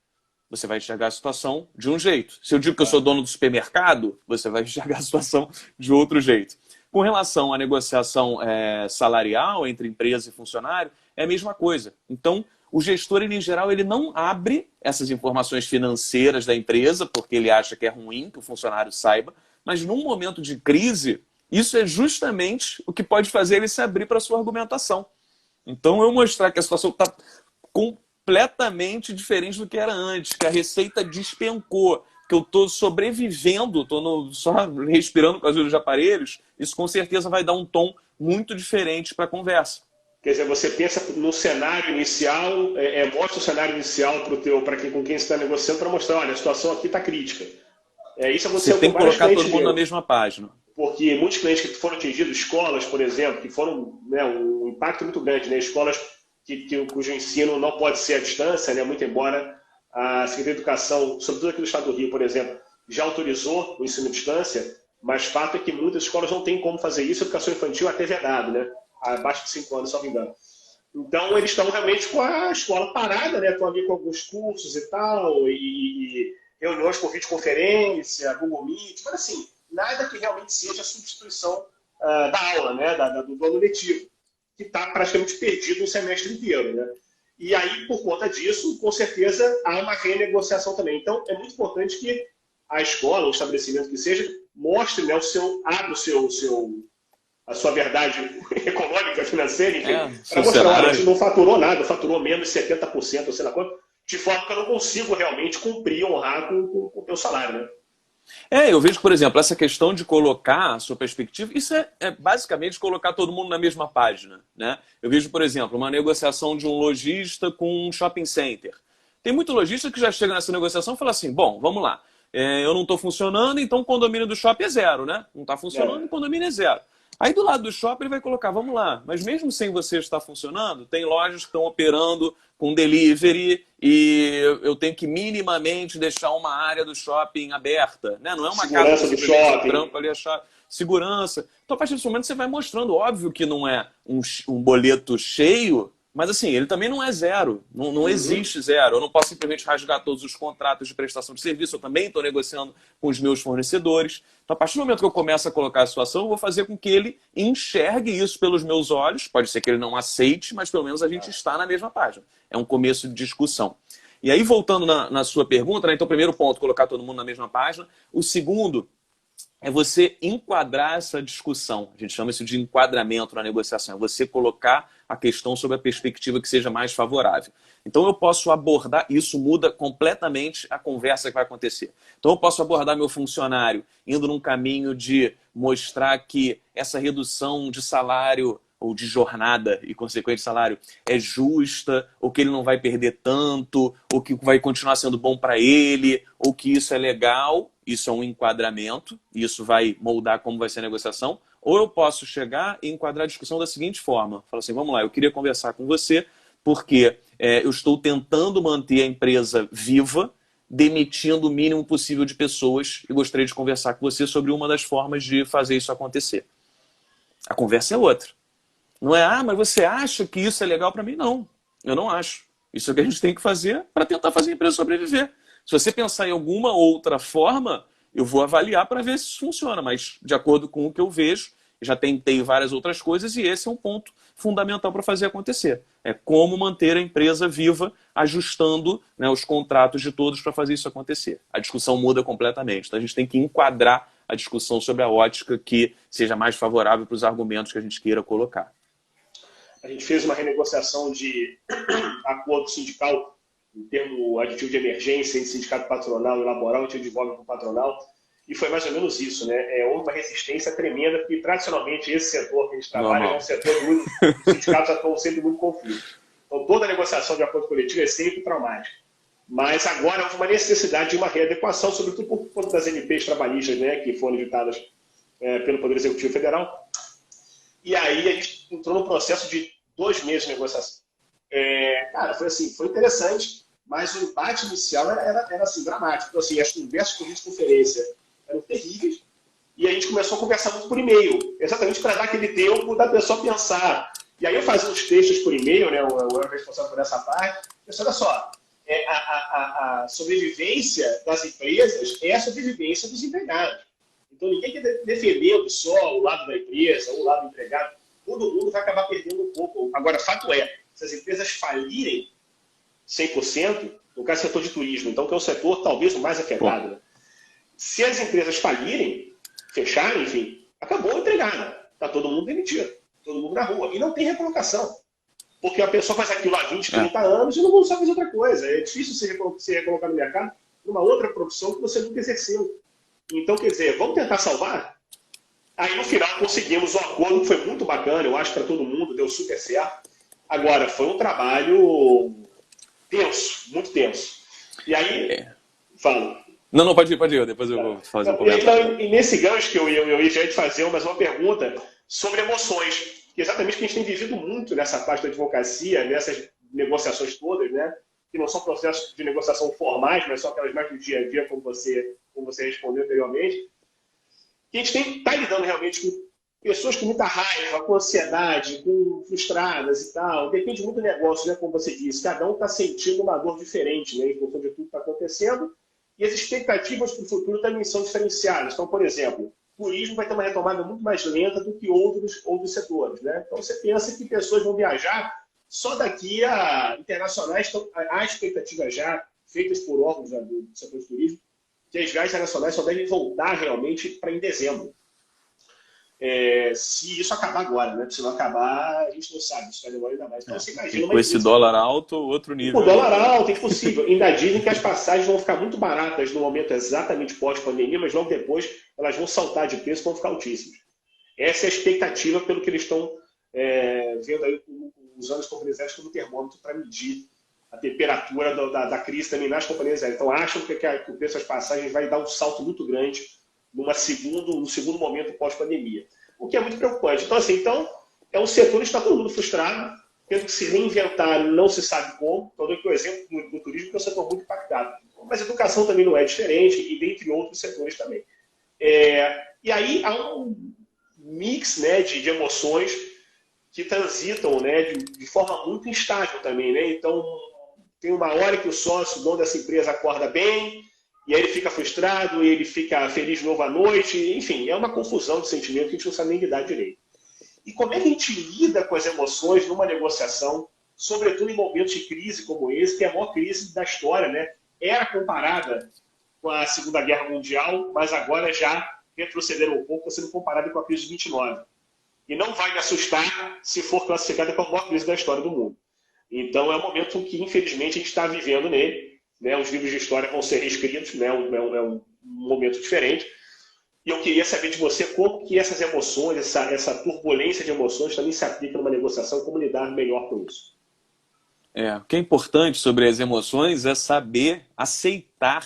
você vai enxergar a situação de um jeito. Se eu digo que eu sou dono do supermercado, você vai enxergar a situação de outro jeito. Com relação à negociação salarial entre empresa e funcionário, é a mesma coisa. Então, o gestor, em geral, ele não abre essas informações financeiras da empresa, porque ele acha que é ruim que o funcionário saiba, mas num momento de crise, isso é justamente o que pode fazer ele se abrir para a sua argumentação. Então, eu mostrar que a situação está completamente diferente do que era antes, que a receita despencou, que eu estou sobrevivendo, estou só respirando com os olhos de aparelhos, isso com certeza vai dar um tom muito diferente para a conversa. Quer dizer, você pensa no cenário inicial, mostra o cenário inicial para com quem você está negociando, para mostrar, olha, a situação aqui está crítica. Isso aconteceu você tem que colocar todo mundo na mesma página. Porque muitos clientes que foram atingidos, escolas, por exemplo, que foram um impacto muito grande, né? Escolas cujo ensino não pode ser à distância, né? Muito embora A Secretaria de Educação, sobretudo aqui no estado do Rio, por exemplo, já autorizou o ensino à distância, mas fato é que muitas escolas não têm como fazer isso, a educação infantil até vedado, né? Abaixo de 5 anos, se não me engano. Então, eles estão realmente com a escola parada, né? Estão ali com alguns cursos e tal, e reuniões por videoconferência, Google Meet, mas assim, nada que realmente seja a substituição da aula, né? Do ano letivo, que está praticamente perdido o semestre inteiro, né? E aí, por conta disso, com certeza, há uma renegociação também. Então, é muito importante que a escola, o estabelecimento que seja, mostre, né, abra a sua verdade econômica, financeira, enfim, para mostrar, olha, a gente não faturou nada, faturou menos 70%, ou sei lá quanto, de forma que eu não consigo realmente cumprir, honrar com o teu salário, né? Eu vejo, por exemplo, essa questão de colocar a sua perspectiva, isso é basicamente colocar todo mundo na mesma página, né? Eu vejo, por exemplo, uma negociação de um lojista com um shopping center. Tem muito lojista que já chega nessa negociação e fala assim, bom, vamos lá, eu não estou funcionando, então o condomínio do shopping é zero, né? Não está funcionando, o condomínio é zero. Aí do lado do shopping ele vai colocar, vamos lá, mas mesmo sem você estar funcionando, tem lojas que estão operando com delivery e eu tenho que minimamente deixar uma área do shopping aberta, né? Não é uma segurança casa do shopping, trampo ali, achar segurança. Então a partir desse momento você vai mostrando, óbvio que não é um boleto cheio, mas assim, ele também não é zero, não existe zero. Eu não posso simplesmente rasgar todos os contratos de prestação de serviço, eu também estou negociando com os meus fornecedores. Então, a partir do momento que eu começo a colocar a situação, eu vou fazer com que ele enxergue isso pelos meus olhos. Pode ser que ele não aceite, mas pelo menos a gente está na mesma página. É um começo de discussão. E aí, voltando na sua pergunta, né? Então, primeiro ponto, colocar todo mundo na mesma página. O segundo é você enquadrar essa discussão. A gente chama isso de enquadramento na negociação. É você colocar a questão sob a perspectiva que seja mais favorável. Então eu posso abordar, isso muda completamente a conversa que vai acontecer. Então eu posso abordar meu funcionário indo num caminho de mostrar que essa redução de salário ou de jornada e consequente salário é justa, ou que ele não vai perder tanto, ou que vai continuar sendo bom para ele, ou que isso é legal, isso é um enquadramento, isso vai moldar como vai ser a negociação. Ou eu posso chegar e enquadrar a discussão da seguinte forma. Falar assim, vamos lá, eu queria conversar com você porque eu estou tentando manter a empresa viva, demitindo o mínimo possível de pessoas e gostaria de conversar com você sobre uma das formas de fazer isso acontecer. A conversa é outra. Não é, mas você acha que isso é legal para mim? Não, eu não acho. Isso é o que a gente tem que fazer para tentar fazer a empresa sobreviver. Se você pensar em alguma outra forma, eu vou avaliar para ver se isso funciona, mas de acordo com o que eu vejo, já tentei várias outras coisas e esse é um ponto fundamental para fazer acontecer. É como manter a empresa viva, ajustando, né, os contratos de todos para fazer isso acontecer. A discussão muda completamente. Então a gente tem que enquadrar a discussão sobre a ótica que seja mais favorável para os argumentos que a gente queira colocar. A gente fez uma renegociação de acordo sindical em termo aditivo de emergência, em sindicato patronal e laboral, a gente devolve para o patronal, e foi mais ou menos isso, né? Houve uma resistência tremenda, porque tradicionalmente esse setor que a gente trabalha é um setor muito, os sindicatos atuam sempre muito conflitos. Então toda a negociação de acordo coletivo é sempre traumática. Mas agora houve uma necessidade de uma readequação, sobretudo por conta das MPs trabalhistas, né, que foram editadas pelo Poder Executivo Federal. E aí a gente entrou no processo de 2 meses de negociação. Cara, foi assim, foi interessante, mas o embate inicial era assim, dramático. Então, assim, as conversas por videoconferência eram terríveis, e a gente começou a conversar muito por e-mail, exatamente para dar aquele tempo da pessoa pensar. E aí eu fazia uns textos por e-mail, né, eu era responsável por essa parte, mas olha só, a sobrevivência das empresas é a sobrevivência dos empregados. Então ninguém quer defender só o lado da empresa, ou o lado do empregado, todo mundo vai acabar perdendo um pouco. Agora, fato é, se as empresas falirem 100%, no caso do setor de turismo, então que é o setor talvez o mais afetado, né? Se as empresas falirem, fecharem, enfim, acabou a empregada. Está todo mundo demitido, todo mundo na rua. E não tem recolocação. Porque a pessoa faz aquilo há 20, 30 anos e não consegue fazer outra coisa. É difícil se recolocar no mercado numa outra profissão que você nunca exerceu. Então, quer dizer, vamos tentar salvar? Aí, no final, conseguimos um acordo que foi muito bacana, eu acho, para todo mundo, deu super certo. Agora, foi um trabalho tenso, muito tenso. E aí, falo. Não, pode ir, depois eu vou fazer um comentário. Então, e nesse gancho que eu ia te fazer mais uma pergunta sobre emoções, que é exatamente que a gente tem vivido muito nessa parte da advocacia, nessas negociações todas, né? que não são processos de negociação formais, mas são aquelas mais do dia a dia, como você respondeu anteriormente, que a gente está lidando realmente com pessoas com muita raiva, com ansiedade, com frustradas e tal. Depende muito do negócio, né? Como você disse. Cada um está sentindo uma dor diferente, né? Em função de tudo que está acontecendo. E as expectativas para o futuro também são diferenciadas. Então, por exemplo, o turismo vai ter uma retomada muito mais lenta do que outros setores, né? Então, você pensa que pessoas vão viajar só daqui a internacionais. Então, há expectativas já feitas por órgãos do setor de turismo que as viagens internacionais só devem voltar realmente para em dezembro. Se isso acabar agora, né? Se não acabar, a gente não sabe, isso vai demorar ainda mais. Então, você imagina com esse dólar alto, outro nível. O dólar alto, impossível. Ainda dizem que as passagens vão ficar muito baratas no momento exatamente pós-pandemia, mas logo depois elas vão saltar de preço e vão ficar altíssimas. Essa é a expectativa pelo que eles estão vendo aí, usando as companhias aéreas como termômetro para medir a temperatura da crise também nas companhias aéreas. Então, acham que o preço das passagens vai dar um salto muito grande no segundo momento pós-pandemia. O que é muito preocupante. Então, assim, é um setor que está todo mundo frustrado, tendo que se reinventar, não se sabe como. Estou dando aqui o exemplo do turismo, que é um setor muito impactado. Mas a educação também não é diferente, e dentre outros setores também. E aí há um mix, né, de emoções que transitam, né, de forma muito instável também, né? Então, tem uma hora que o sócio, o dono dessa empresa, acorda bem, e aí ele fica frustrado, e ele fica feliz de novo à noite. Enfim, é uma confusão de sentimento que a gente não sabe nem lidar direito. E como é que a gente lida com as emoções numa negociação, sobretudo em momentos de crise como esse, que é a maior crise da história, né? Era comparada com a Segunda Guerra Mundial, mas agora já retrocederam um pouco, sendo comparada com a crise de 29. E não vai me assustar se for classificada como a maior crise da história do mundo. Então, é um momento que, infelizmente, a gente está vivendo nele. Né? Os livros de história vão ser reescritos, né? É um momento diferente. E eu queria saber de você como que essas emoções, essa turbulência de emoções também se aplica numa negociação, como lidar melhor com isso. O que é importante sobre as emoções é saber aceitar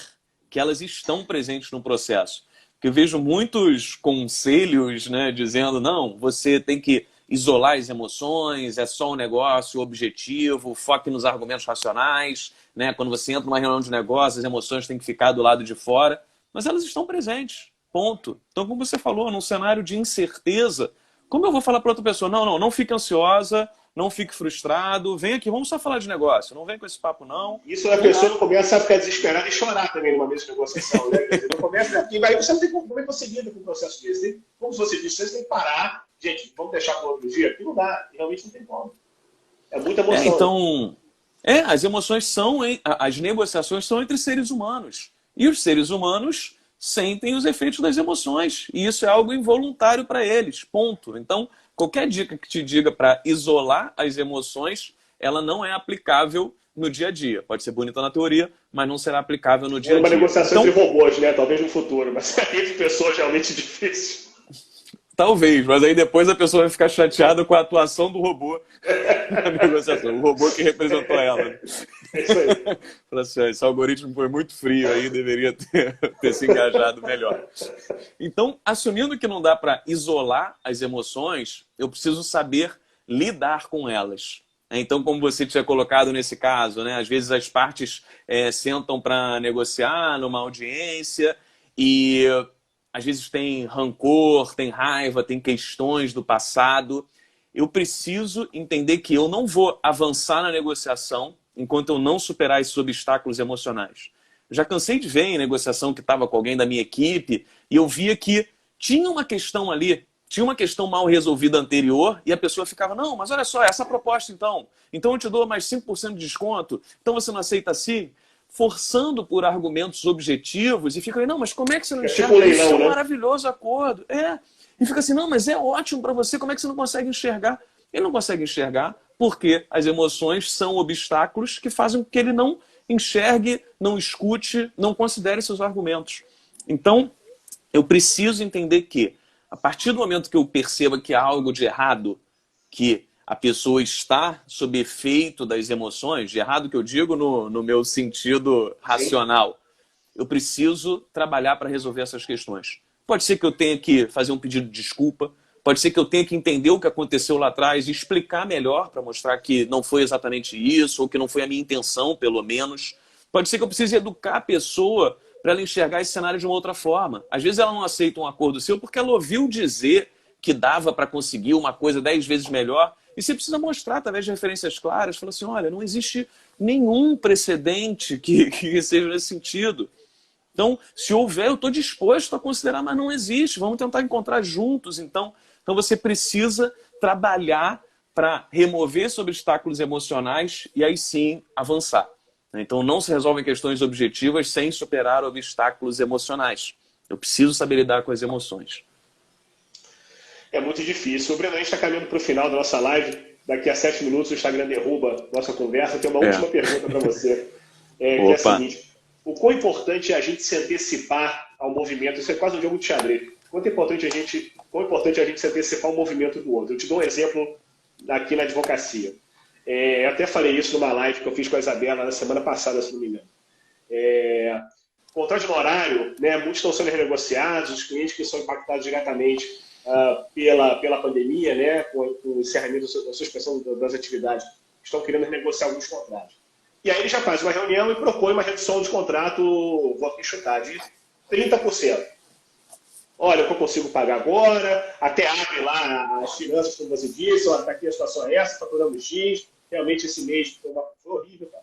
que elas estão presentes no processo. Porque eu vejo muitos conselhos, né, dizendo, não, você tem que isolar as emoções, é só um negócio objetivo, foque nos argumentos racionais, né? Quando você entra numa reunião de negócio, as emoções têm que ficar do lado de fora, mas elas estão presentes, ponto. Então, como você falou, num cenário de incerteza, como eu vou falar para outra pessoa, não fique ansiosa, não fique frustrado, vem aqui, vamos só falar de negócio, não vem com esse papo não. Isso a pessoa não começa a ficar desesperada e chorar também numa mesa de negociação, né? Quer dizer, não começa, aí você não tem como é que você lida com um processo desse. Como você disse, você tem que parar, gente, vamos deixar para outro dia? Aqui não dá, realmente não tem como. É muita emoção. Então, as emoções as negociações são entre seres humanos. E os seres humanos sentem os efeitos das emoções. E isso é algo involuntário para eles, ponto. Então, qualquer dica que te diga para isolar as emoções, ela não é aplicável no dia a dia. Pode ser bonita na teoria, mas não será aplicável no dia a dia. Uma negociação de robôs, né? Talvez no futuro, mas entre pessoas realmente difícil. Talvez, mas aí depois a pessoa vai ficar chateada com a atuação do robô na negociação. O robô que representou ela. É isso aí. Fala assim, esse algoritmo foi muito frio aí, deveria ter se engajado melhor. Então, assumindo que não dá para isolar as emoções, eu preciso saber lidar com elas. Então, como você tinha colocado nesse caso, né, às vezes as partes sentam para negociar numa audiência e às vezes tem rancor, tem raiva, tem questões do passado. Eu preciso entender que eu não vou avançar na negociação enquanto eu não superar esses obstáculos emocionais. Já cansei de ver em negociação que estava com alguém da minha equipe e eu via que tinha uma questão ali, tinha uma questão mal resolvida anterior e a pessoa ficava, não, mas olha só, essa proposta então eu te dou mais 5% de desconto, então você não aceita assim? Forçando por argumentos objetivos e fica aí, não, mas como é que você não enxerga? Tipo leilão, Isso é um né? maravilhoso acordo. E fica assim, não, mas é ótimo para você, como é que você não consegue enxergar? Ele não consegue enxergar porque as emoções são obstáculos que fazem com que ele não enxergue, não escute, não considere seus argumentos. Então, eu preciso entender que, a partir do momento que eu perceba que há algo de errado, que a pessoa está sob efeito das emoções, de errado que eu digo no meu sentido racional, eu preciso trabalhar para resolver essas questões. Pode ser que eu tenha que fazer um pedido de desculpa, Pode ser que eu tenha que entender o que aconteceu lá atrás e explicar melhor para mostrar que não foi exatamente isso, ou que não foi a minha intenção, pelo menos. Pode ser que eu precise educar a pessoa para ela enxergar esse cenário de uma outra forma. Às vezes ela não aceita um acordo seu porque ela ouviu dizer que dava para conseguir uma coisa 10 vezes melhor. E você precisa mostrar, através de referências claras, falar assim, olha, não existe nenhum precedente que seja nesse sentido. Então, se houver, eu estou disposto a considerar, mas não existe. Vamos tentar encontrar juntos. Então você precisa trabalhar para remover esses obstáculos emocionais e aí sim avançar. Então não se resolvem questões objetivas sem superar obstáculos emocionais. Eu preciso saber lidar com as emoções. É muito difícil. O Breno, a gente está caminhando para o final da nossa live. Daqui a 7 minutos o Instagram derruba nossa conversa. Tem uma última pergunta para você, que é a seguinte. O quão importante é a gente se antecipar ao movimento? Isso é quase um jogo de xadrez. Quão importante é a gente se antecipar ao movimento do outro? Eu te dou um exemplo aqui na advocacia. Eu até falei isso numa live que eu fiz com a Isabela na semana passada, se não me engano. Contrato de honorário, né, muitos estão sendo renegociados, os clientes que são impactados diretamente pela pandemia, né, com o encerramento da suspensão das atividades, estão querendo renegociar alguns contratos. E aí ele já faz uma reunião e propõe uma redução de contrato, vou aqui chutar, de 30%. Olha, o que eu consigo pagar agora, até abre lá as finanças, como você disse, olha, está aqui a situação é essa, faturando X, realmente esse mês foi horrível. Tá?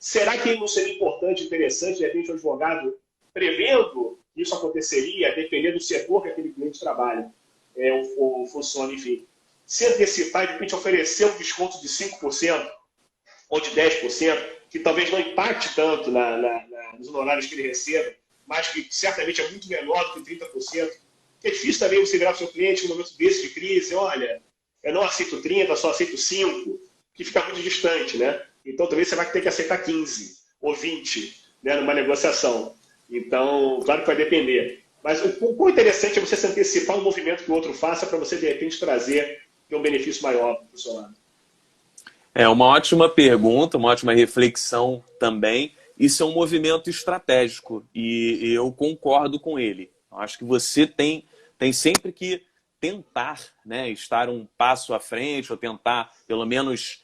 Será que não seria importante, interessante, de repente, o advogado prevendo que isso aconteceria, dependendo do setor que aquele cliente trabalha, ou funciona, enfim, se antecipar e, de repente, oferecer um desconto de 5% ou de 10%, que talvez não impacte tanto nos honorários que ele receba, mas que certamente é muito menor do que 30%. É difícil também você virar para o seu cliente no momento desse de crise, olha, eu não aceito 30, só aceito 5, que fica muito distante, né? Então, talvez você vai ter que aceitar 15 ou 20, né, numa negociação. Então, claro que vai depender. Mas o quão interessante é você se antecipar um movimento que o outro faça para você, de repente, trazer um benefício maior para o seu lado. É uma ótima pergunta, uma ótima reflexão também. Isso é um movimento estratégico e eu concordo com ele. Eu acho que você tem sempre que tentar, né, estar um passo à frente ou tentar, pelo menos,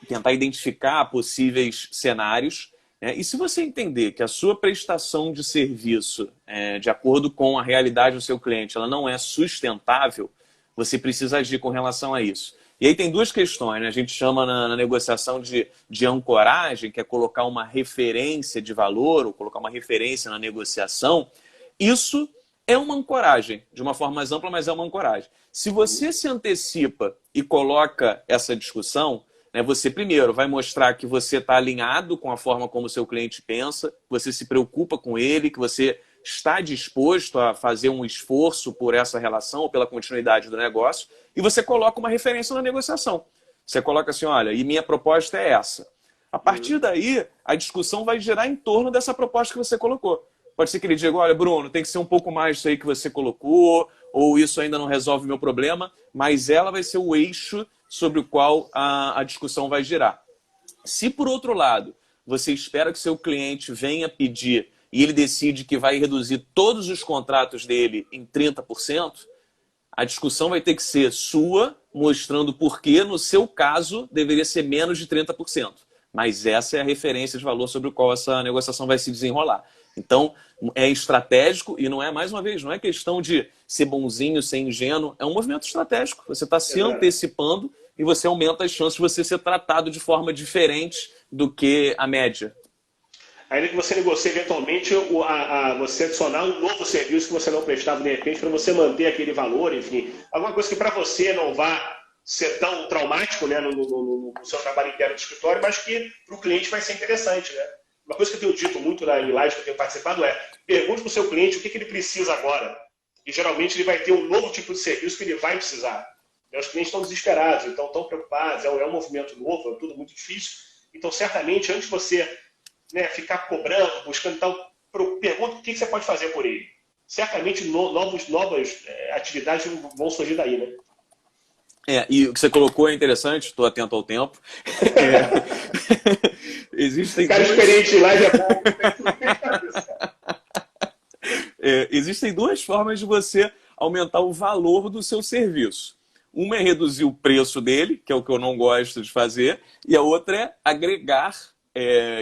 tentar identificar possíveis cenários. Né? E se você entender que a sua prestação de serviço, de acordo com a realidade do seu cliente, ela não é sustentável, você precisa agir com relação a isso. E aí tem duas questões, né? A gente chama na negociação de ancoragem, que é colocar uma referência de valor ou colocar uma referência na negociação. Isso é uma ancoragem, de uma forma mais ampla, mas é uma ancoragem. Se você se antecipa e coloca essa discussão, né, você primeiro vai mostrar que você está alinhado com a forma como o seu cliente pensa, você se preocupa com ele, que você está disposto a fazer um esforço por essa relação ou pela continuidade do negócio, e você coloca uma referência na negociação. Você coloca assim, olha, e minha proposta é essa. A partir daí, a discussão vai girar em torno dessa proposta que você colocou. Pode ser que ele diga, olha, Bruno, tem que ser um pouco mais disso aí que você colocou, ou isso ainda não resolve o meu problema, mas ela vai ser o eixo sobre o qual a discussão vai girar. Se, por outro lado, você espera que seu cliente venha pedir e ele decide que vai reduzir todos os contratos dele em 30%, a discussão vai ter que ser sua, mostrando por que, no seu caso, deveria ser menos de 30%. Mas essa é a referência de valor sobre o qual essa negociação vai se desenrolar. Então, é estratégico e não é, mais uma vez, não é questão de ser bonzinho, ser ingênuo. É um movimento estratégico. Você está se antecipando e você aumenta as chances de você ser tratado de forma diferente do que a média. Ainda que você negocie eventualmente você adicionar um novo serviço que você não prestava de repente para você manter aquele valor, enfim. Alguma coisa que para você não vá ser tão traumático, né, no seu trabalho interno do escritório, mas que para o cliente vai ser interessante. Né? Uma coisa que eu tenho dito muito na live que eu tenho participado pergunte para o seu cliente o que ele precisa agora. E geralmente ele vai ter um novo tipo de serviço que ele vai precisar. Os clientes estão desesperados, então estão preocupados, é um movimento novo, é tudo muito difícil. Então, certamente, antes de você ficar cobrando, buscando e tal, pergunta o que você pode fazer por ele. Certamente novas atividades vão surgir daí, né? E o que você colocou é interessante, estou atento ao tempo. Existem cara experiente lá já existem duas formas de você aumentar o valor do seu serviço. Uma é reduzir o preço dele, que é o que eu não gosto de fazer, e a outra é agregar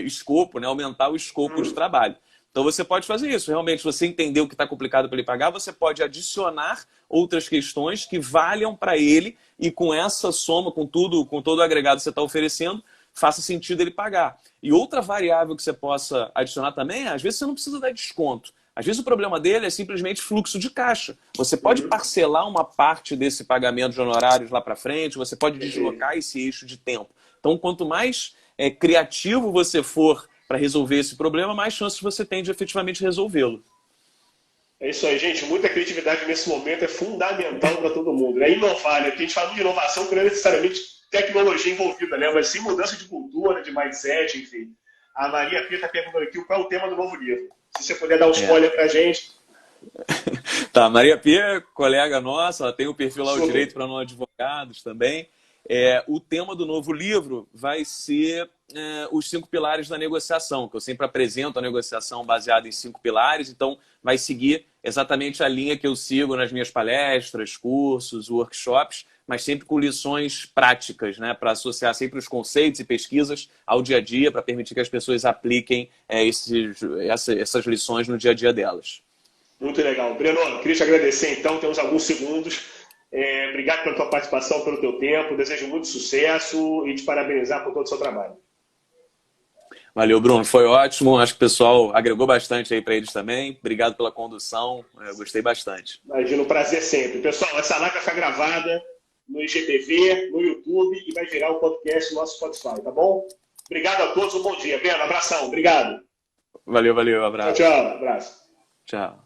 escopo, né? Aumentar o escopo de trabalho. Então você pode fazer isso. Realmente, se você entender o que está complicado para ele pagar, você pode adicionar outras questões que valham para ele e com essa soma, com todo o agregado que você está oferecendo, faça sentido ele pagar. E outra variável que você possa adicionar também, às vezes você não precisa dar desconto. Às vezes o problema dele é simplesmente fluxo de caixa. Você pode parcelar uma parte desse pagamento de honorários lá para frente, você pode deslocar esse eixo de tempo. Então, quanto mais criativo você for para resolver esse problema, mais chances você tem de efetivamente resolvê-lo. É isso aí, gente. Muita criatividade nesse momento é fundamental para todo mundo. É inovar, né? Porque a gente fala de inovação que não é necessariamente tecnologia envolvida, né? Mas sim mudança de cultura, de mindset, enfim. A Maria Pia está perguntando aqui qual é o tema do novo livro. Se você puder dar um spoiler para a gente. Tá, Maria Pia, colega nossa, ela tem o perfil lá, o Direito para Não Advogados também. O tema do novo livro vai ser os 5 pilares da negociação, que eu sempre apresento a negociação baseada em 5 pilares, então vai seguir exatamente a linha que eu sigo nas minhas palestras, cursos, workshops, mas sempre com lições práticas, né, para associar sempre os conceitos e pesquisas ao dia a dia, para permitir que as pessoas apliquem essas lições no dia a dia delas. Muito legal. Breno, queria te agradecer então, temos alguns segundos. Obrigado pela tua participação, pelo teu tempo. Desejo muito sucesso e te parabenizar por todo o seu trabalho. Valeu, Bruno. Foi ótimo. Acho que o pessoal agregou bastante aí para eles também. Obrigado pela condução. Eu gostei bastante. Imagino, um prazer sempre. Pessoal, essa live vai ficar gravada no IGTV, no YouTube e vai virar o podcast no nosso Spotify, tá bom? Obrigado a todos. Um bom dia. Breno, abração. Obrigado. Valeu. Abraço. Tchau. Abraço. Tchau.